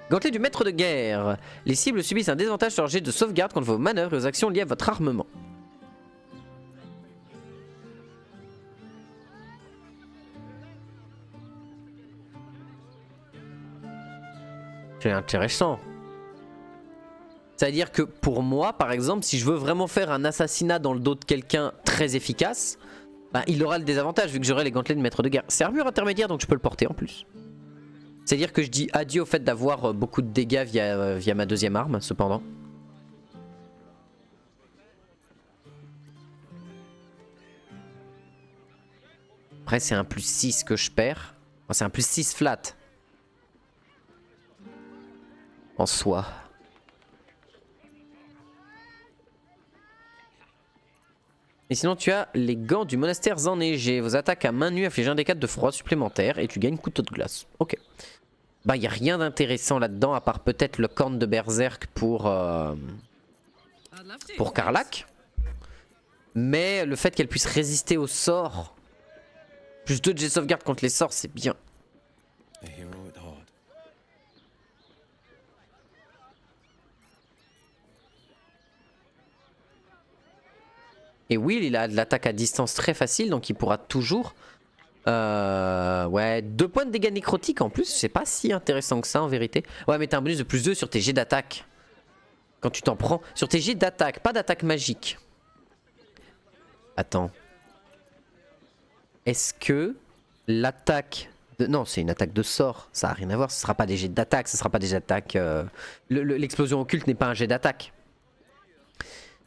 Gantelet du maître de guerre. Les cibles subissent un désavantage sur leur jet de sauvegarde contre vos manœuvres et aux actions liées à votre armement. C'est intéressant. C'est-à-dire que pour moi, par exemple, si je veux vraiment faire un assassinat dans le dos de quelqu'un très efficace, bah, il aura le désavantage vu que j'aurai les gantelets de maître de guerre. C'est armure intermédiaire donc je peux le porter en plus. C'est-à-dire que je dis adieu au fait d'avoir beaucoup de dégâts via ma deuxième arme, cependant. Après, c'est un plus 6 que je perds. Oh, c'est un plus 6 flat. En soi. Et sinon, tu as les gants du monastère enneigé. Vos attaques à main nue infligent un des 4 de froid supplémentaire et tu gagnes couteau de glace. Ok. Bah, il n'y a rien d'intéressant là-dedans à part peut-être le corne de berserk pour Karlach. Mais le fait qu'elle puisse résister aux sorts, plus 2 de jet sauvegarde contre les sorts, c'est bien. Et Will, il a de l'attaque à distance très facile, donc il pourra toujours... ouais, 2 points de dégâts nécrotiques en plus, c'est pas si intéressant que ça en vérité. Ouais, mais t'as un bonus de plus 2 sur tes jets d'attaque. Quand tu t'en prends sur tes jets d'attaque, pas d'attaque magique. Attends. Est-ce que l'attaque... Non, c'est une attaque de sort, ça n'a rien à voir, ce sera pas des jets d'attaque, ce sera pas des attaques... L'explosion occulte n'est pas un jet d'attaque.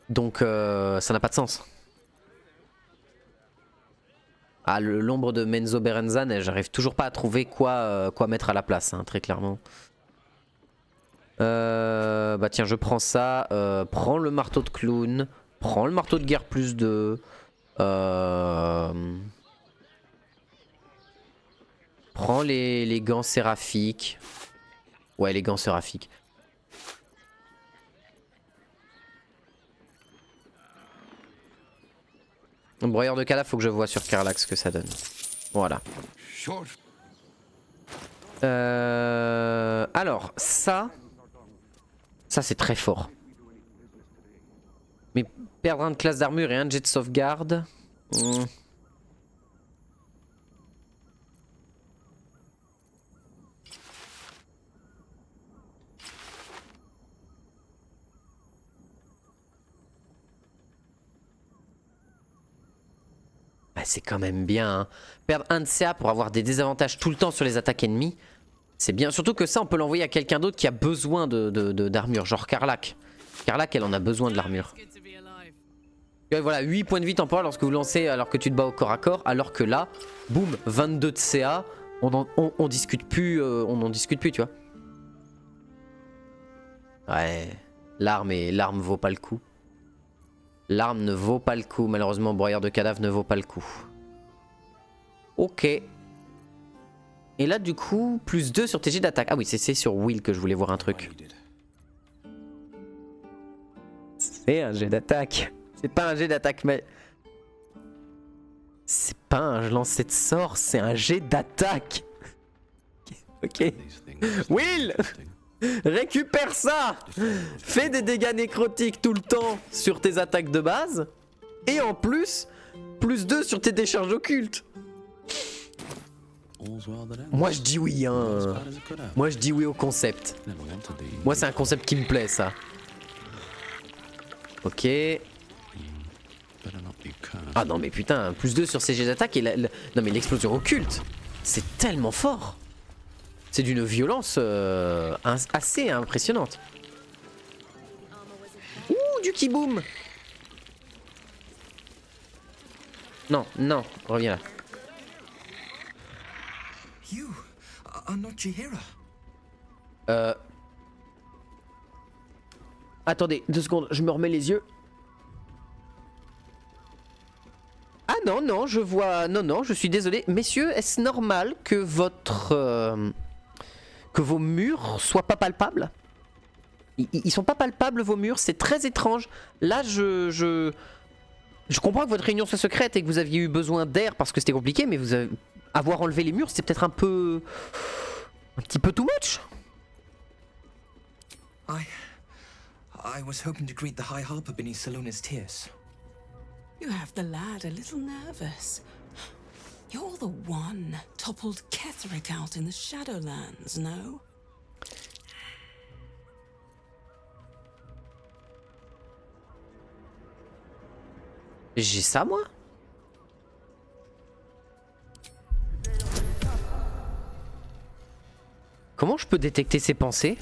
Donc ça n'a pas de sens. Ah, l'ombre de Menzo Berenzan, j'arrive toujours pas à trouver quoi mettre à la place, hein, très clairement. Bah tiens, je prends ça, prends le marteau de clown, prends le marteau de guerre plus 2. Prends les gants séraphiques. Ouais, les gants séraphiques. Broyeur de cadavre, faut que je vois sur Karlach ce que ça donne. Voilà. Alors, ça c'est très fort. Mais perdre un de classe d'armure et un jet de sauvegarde. Bah, c'est quand même bien. Hein. Perdre un de CA pour avoir des désavantages tout le temps sur les attaques ennemies. C'est bien. Surtout que ça, on peut l'envoyer à quelqu'un d'autre qui a besoin d'armure. Genre Karlach. Karlach, elle en a besoin de l'armure. Voilà, 8 points de vie temporaire lorsque vous lancez alors que tu te bats au corps à corps. Alors que là, boum, 22 de CA. On discute plus, on n'en discute plus, tu vois. Ouais, l'arme vaut pas le coup. L'arme ne vaut pas le coup. Malheureusement, broyeur de cadavres ne vaut pas le coup. Ok. Et là, du coup, plus 2 sur tes jets d'attaque. Ah oui, c'est sur Will que je voulais voir un truc. C'est un jet d'attaque. C'est pas un jet d'attaque, mais... C'est pas un lancer de sort, c'est un jet d'attaque. Ok. Will! Récupère ça! Fais des dégâts nécrotiques tout le temps sur tes attaques de base. Et en plus, plus 2 sur tes décharges occultes. Moi je dis oui, hein. Moi je dis oui au concept. Moi c'est un concept qui me plaît, ça. Ok. Ah non mais putain, plus 2 sur ces jets d'attaque et non mais l'explosion occulte, c'est tellement fort. C'est d'une violence assez impressionnante. Ouh, du kiboom. Non, non, reviens là. You are not Jaheira. Attendez, 2 secondes, je me remets les yeux. Ah non, non, je vois... Non, non, je suis désolé. Messieurs, est-ce normal que que vos murs soient pas palpables? Ils sont pas palpables, vos murs, c'est très étrange. Là, je comprends que votre réunion soit secrète et que vous aviez eu besoin d'air parce que c'était compliqué, mais avoir enlevé les murs, c'est peut-être un petit peu too much. I was hoping to greet the High Harper beneath Salona's tears. You have the lad a little nervous. You're the one toppled Ketheric out in the Shadowlands, no? J'ai ça, moi? Comment je peux détecter ses pensées?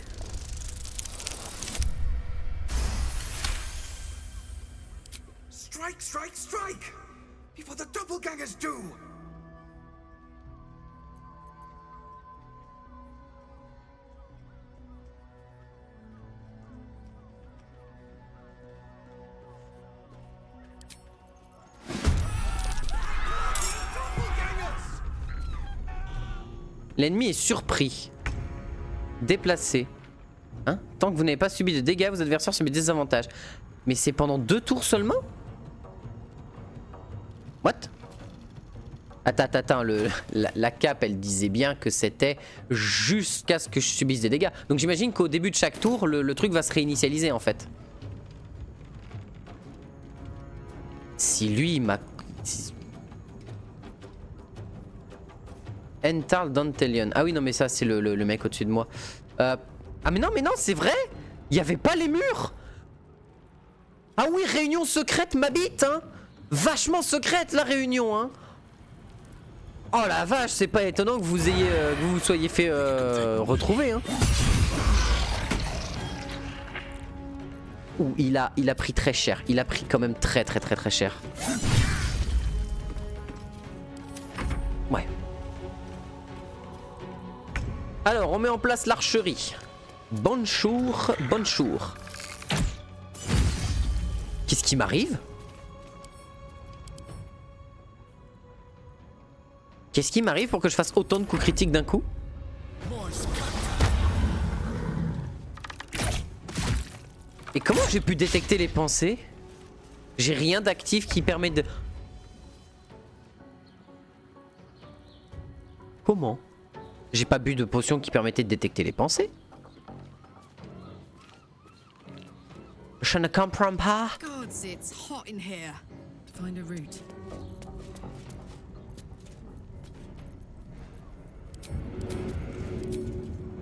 Strike, strike, strike! Before the doppelgangers do! L'ennemi est surpris. Déplacé. Hein? Tant que vous n'avez pas subi de dégâts, vos adversaires subissent des désavantages. Mais c'est pendant 2 tours seulement? What? Attends, la cape, elle disait bien que c'était jusqu'à ce que je subisse des dégâts. Donc j'imagine qu'au début de chaque tour, le truc va se réinitialiser en fait. Si lui, il m'a... Entarl Dantelion. Ah oui, non mais ça, c'est le mec au-dessus de moi. Ah mais non, c'est vrai! Il n'y avait pas les murs! Ah oui, réunion secrète m'habite, hein. Vachement secrète la réunion, hein. Oh la vache, c'est pas étonnant que vous ayez, que vous vous soyez fait retrouver, hein. Ouh, il a pris très cher. Il a pris quand même très cher. Ouais. Alors, on met en place l'archerie. Bonjour. Qu'est-ce qui m'arrive? Qu'est-ce qui m'arrive pour que je fasse autant de coups critiques d'un coup? Et comment j'ai pu détecter les pensées? J'ai rien d'actif qui permet de... Comment? J'ai pas bu de potion qui permettait de détecter les pensées? Je ne comprends pas. Gods, it's hot in here. Find a route.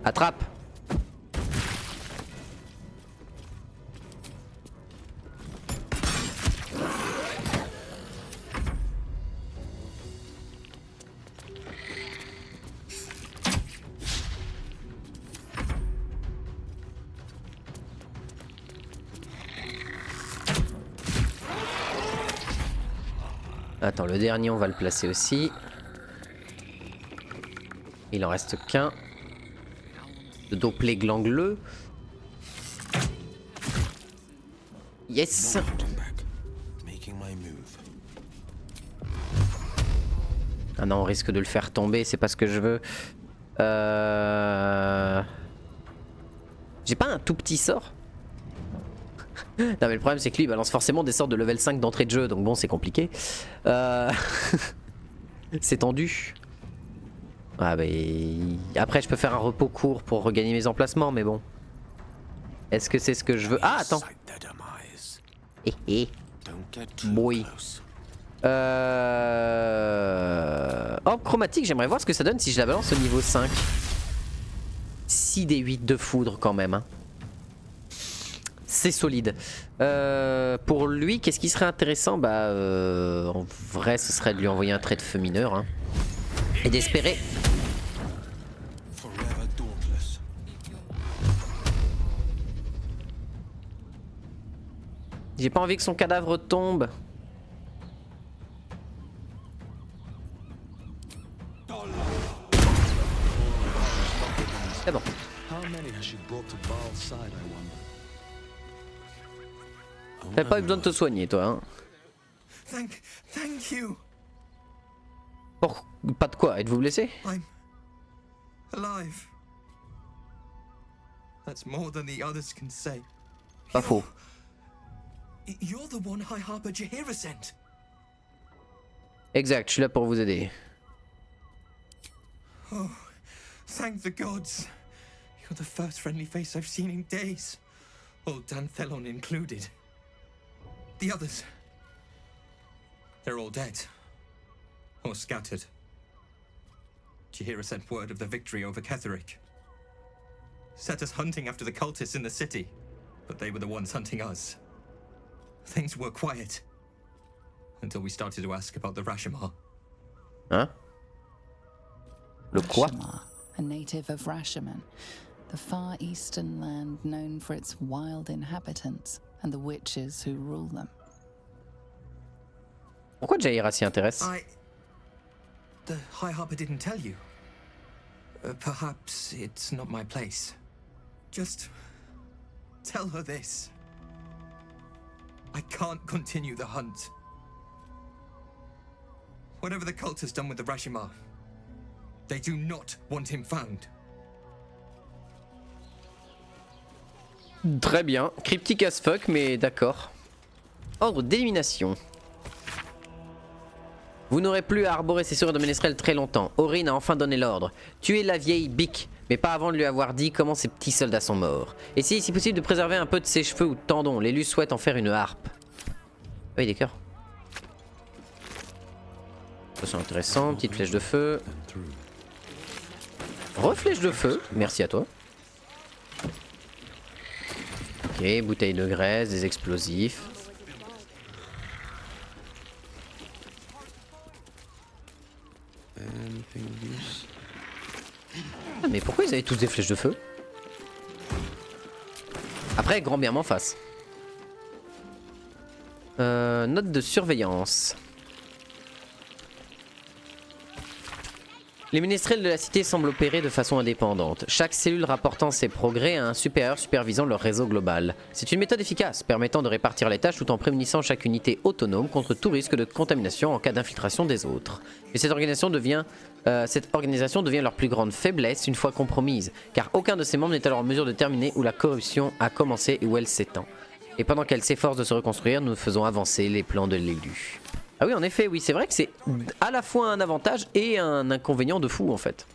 Attrape. Attends, le dernier, on va le placer aussi. Il en reste qu'un. Le doppler glangleux. Yes. Ah non, on risque de le faire tomber, c'est pas ce que je veux. J'ai pas un tout petit sort? Non mais le problème c'est que lui il balance forcément des sorts de level 5 d'entrée de jeu, donc bon c'est compliqué. C'est tendu. Ah bah... Après je peux faire un repos court pour regagner mes emplacements, mais bon. Est-ce que c'est ce que je veux? Ah attends. Oui. Orbe chromatique, j'aimerais voir ce que ça donne si je la balance au niveau 5. 6 des 8 de foudre quand même, hein. C'est solide. Pour lui, qu'est-ce qui serait intéressant? Bah, en vrai, ce serait de lui envoyer un trait de feu mineur, hein, et d'espérer. J'ai pas envie que son cadavre tombe. C'est bon. T'as pas eu besoin de te soigner, toi, hein. Thank you. Pas de quoi, êtes-vous blessé? I'm alive. That's more than the others can say. Pas faux. You're the one High Harper Jaheira sent. Exact, je suis là pour vous aider. Oh, thank the gods. You're the first friendly face I've seen in days. Old Danthelon included. The others, they're all dead. Or scattered. Jaheira sent word of the victory over Ketheric. Set us hunting after the cultists in the city, but they were the ones hunting us. Things were quiet. Until we started to ask about the Rashomar. Hein? Le quoi? Rashomar, a native of Rashomon, the far eastern land known for its wild inhabitants and the witches who rule them. Pourquoi Jaheira s'y intéresse? The High Harper didn't tell you. Perhaps it's not my place. Just tell her this. I can't continue the hunt. Whatever the cult has done with the Rashomar, they do not want him found. Très bien, cryptique as fuck, mais d'accord. Ordre d'élimination. Vous n'aurez plus à arborer ces serrures de ménestrel très longtemps. Orin a enfin donné l'ordre. Tuez la vieille Bic, mais pas avant de lui avoir dit comment ses petits soldats sont morts. Essayez si possible de préserver un peu de ses cheveux ou de tendons. L'élu souhaite en faire une harpe. Oui, d'accord. Ça c'est intéressant, petite flèche de feu. Reflèche de feu, merci à toi. Ok, bouteille de graisse, des explosifs. Ah, mais pourquoi ils avaient tous des flèches de feu? Après, grand bien m'en fasse. Note de surveillance. Les ménestrels de la cité semblent opérer de façon indépendante, chaque cellule rapportant ses progrès à un supérieur supervisant leur réseau global. C'est une méthode efficace, permettant de répartir les tâches tout en prémunissant chaque unité autonome contre tout risque de contamination en cas d'infiltration des autres. Mais cette organisation devient leur plus grande faiblesse une fois compromise, car aucun de ses membres n'est alors en mesure de déterminer où la corruption a commencé et où elle s'étend. Et pendant qu'elle s'efforce de se reconstruire, nous faisons avancer les plans de l'élu. Ah oui, en effet, oui, c'est vrai que c'est à la fois un avantage et un inconvénient de fou en fait.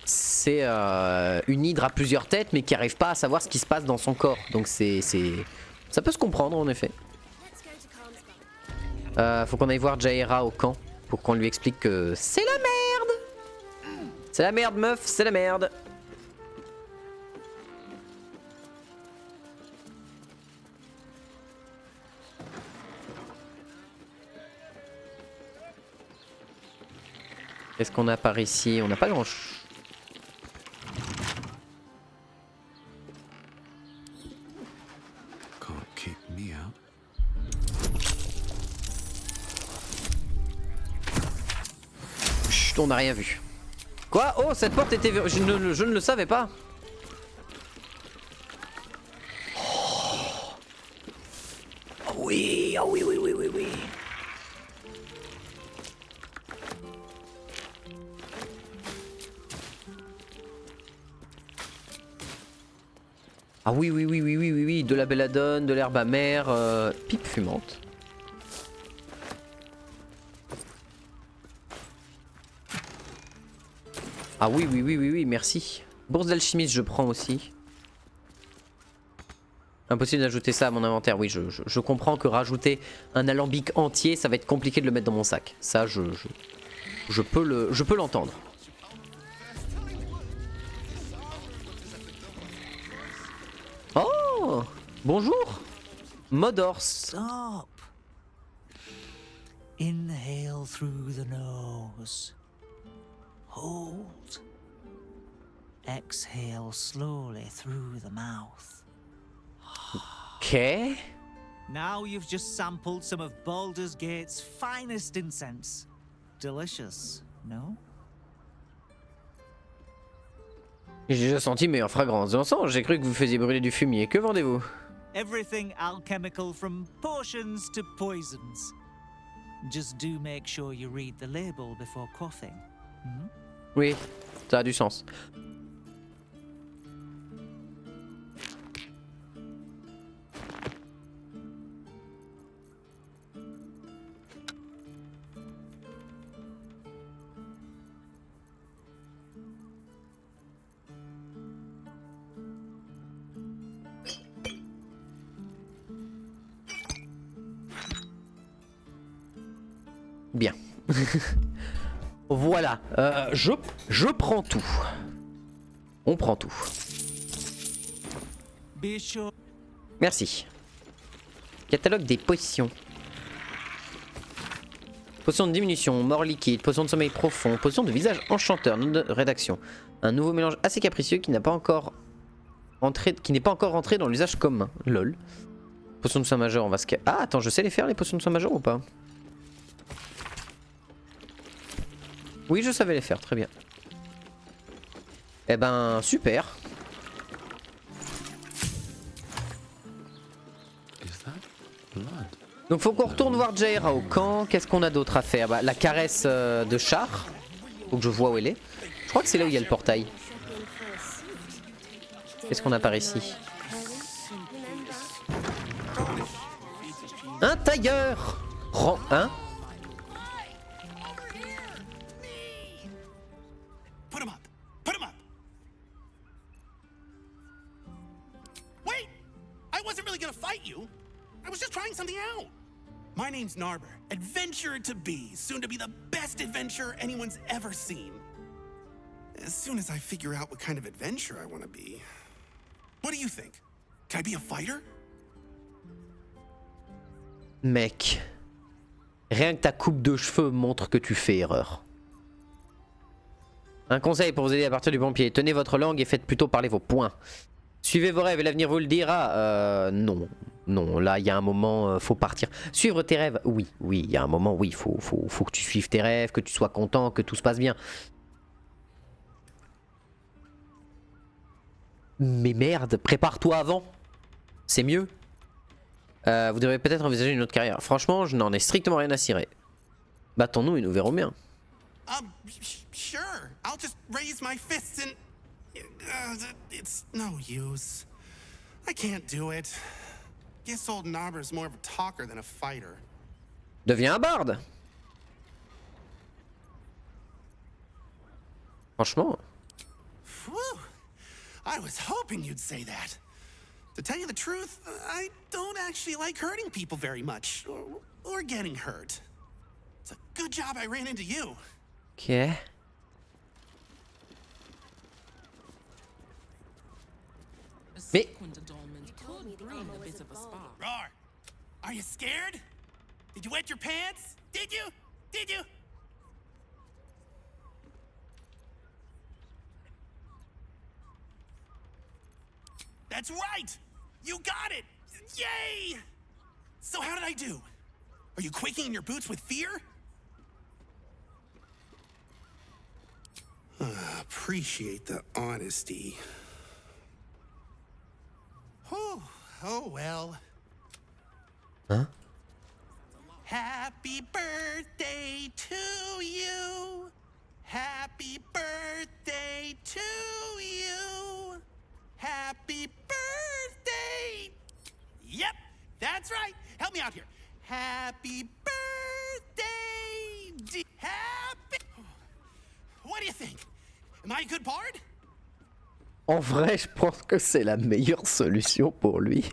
C'est une hydre à plusieurs têtes mais qui n'arrive pas à savoir ce qui se passe dans son corps. Donc ça peut se comprendre en effet. Faut qu'on aille voir Jaira au camp pour qu'on lui explique que c'est la merde. C'est la merde meuf, c'est la merde. Qu'est-ce qu'on a par ici? On n'a pas grand chose. Chut, on n'a rien vu. Quoi? Oh, cette porte était verrouillée. Je ne le savais pas. Oh oui, oh oui, oui, oui, oui, oui. Ah oui, oui, oui, oui, oui, oui, oui, de la belladone, de l'herbe amère, pipe fumante. Ah oui, oui, oui, oui, oui, merci. Bourse d'alchimiste, je prends aussi. Impossible d'ajouter ça à mon inventaire. Oui, je comprends que rajouter un alambic entier, ça va être compliqué de le mettre dans mon sac. Ça, je peux l'entendre. Oh, bonjour, Modors. Stop. Inhale through the nose. Hold. Exhale slowly through the mouth. Okay. Now you've just sampled some of Baldur's Gate's finest incense. Delicious, no? J'ai déjà senti meilleure fragrance d'encens. J'ai cru que vous faisiez brûler du fumier. Que vendez-vous? Everything alchemical from potions to poisons. Just do make sure you read the label before quaffing. Hmm? Oui, ça a du sens. Bien. Voilà. Je prends tout. On prend tout. Merci. Catalogue des potions. Potion de diminution, mort liquide, potion de sommeil profond, potion de visage enchanteur, note de rédaction. Un nouveau mélange assez capricieux qui n'est pas encore rentré dans l'usage commun. Lol. Potion de soin majeur, on va se... Ah, attends, je sais les faire les potions de soin majeur ou pas? Oui, je savais les faire, très bien. Eh ben, super. Donc faut qu'on retourne voir Jaira au camp. Qu'est-ce qu'on a d'autre à faire? Bah, la caresse de char. Faut que je vois où elle est. Je crois que c'est là où il y a le portail. Qu'est-ce qu'on a par ici? Un tailleur. Rang 1. My name's Narber, adventurer to be, soon to be the best adventurer anyone's ever seen. As soon as I figure out what kind of adventurer I want to be. What do you think? Can I be a fighter? Mec. Rien que ta coupe de cheveux montre que tu fais erreur. Un conseil pour vous aider à partir du bon pied. Tenez votre langue et faites plutôt parler vos poings. Suivez vos rêves et l'avenir vous le dira. Non. Non, là il y a un moment, faut partir. Suivre tes rêves, oui, il y a un moment, oui, faut que tu suives tes rêves, que tu sois content, que tout se passe bien. Mais merde, prépare-toi avant. C'est mieux. Vous devriez peut-être envisager une autre carrière. Franchement, je n'en ai strictement rien à cirer. Battons-nous et nous verrons bien. Sure. I'll just raise my fists and... it's no use. I can't do it. Guess old Narber's more of a talker than a fighter. Deviens un barde. Franchement. Whew. I was hoping you'd say that. To tell you the truth, I don't actually like hurting people very much, or getting hurt. It's a good job I ran into you. Ok. Mais... Roar, are you scared? Did you wet your pants? Did you? Did you? That's right! You got it! Yay! So how did I do? Are you quaking in your boots with fear? Appreciate the honesty. Oh well. Huh? Happy birthday to you. Happy birthday to you. Happy birthday. Yep, that's right. Help me out here. Happy birthday. Happy. What do you think? Am I a good bard? En vrai, je pense que c'est la meilleure solution pour lui.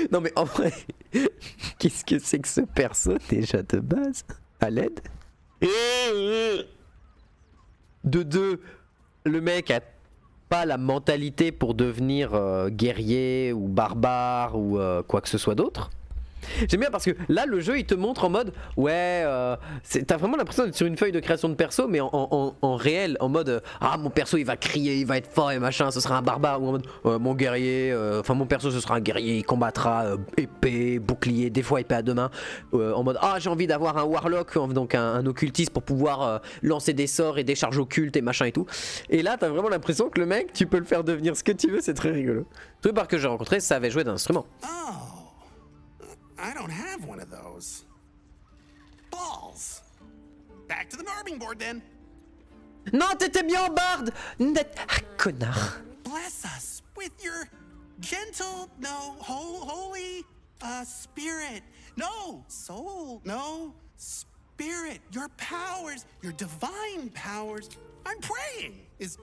Non mais en vrai, qu'est-ce que c'est que ce perso déjà de base? À l'aide. De deux, le mec a pas la mentalité pour devenir guerrier ou barbare ou quoi que ce soit d'autre. J'aime bien parce que là le jeu il te montre en mode ouais t'as vraiment l'impression d'être sur une feuille de création de perso mais en réel en mode ah mon perso il va crier, il va être fort et machin, ce sera un barbare, ou en mode mon guerrier, enfin mon perso ce sera un guerrier, il combattra épée, bouclier, des fois épée à deux mains, en mode ah j'ai envie d'avoir un warlock, donc un occultiste pour pouvoir lancer des sorts et des charges occultes et machin et tout. Et là t'as vraiment l'impression que le mec tu peux le faire devenir ce que tu veux, c'est très rigolo. Tous les bards que j'ai rencontrés savaient jouer d'un instrument. I don't have one of those. Balls. Back to the Narbing board then. Non, t'étais bien en barde. Ah, connard. Bless us with your gentle, no, holy, spirit. No, soul, no, spirit. Your powers, your divine powers. I'm praying. Is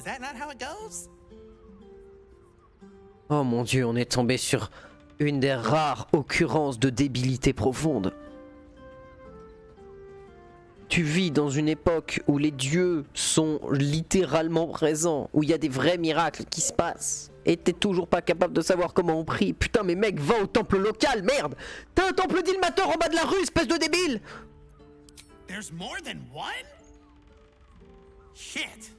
that not how it goes? Oh mon Dieu, on est tombé sur une des rares occurrences de débilité profonde. Tu vis dans une époque où les dieux sont littéralement présents, où il y a des vrais miracles qui se passent, et t'es toujours pas capable de savoir comment on prie. Putain mais mec, va au temple local, merde! T'as un temple d'Ilmator en bas de la rue, espèce de débile! There's more than one? Shit.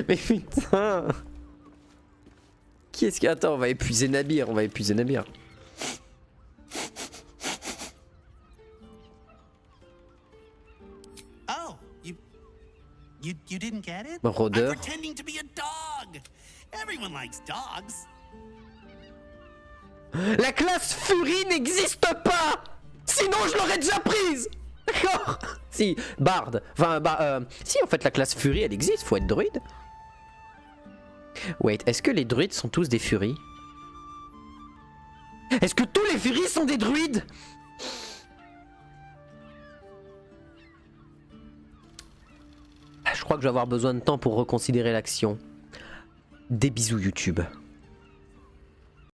Mais putain! Qui est-ce qui... Attends, on va épuiser Nabir, Oh, you didn't get it? Rôdeur. I'm pretending to be a dog. Everyone likes dogs. La classe Fury n'existe pas! Sinon je l'aurais déjà prise! D'accord? Si, Bard. Enfin, si en fait la classe Fury elle existe, faut être druide. Wait, est-ce que les druides sont tous des Furies? Est-ce que tous les Furies sont des druides? Je crois que je vais avoir besoin de temps pour reconsidérer l'action. Des bisous YouTube.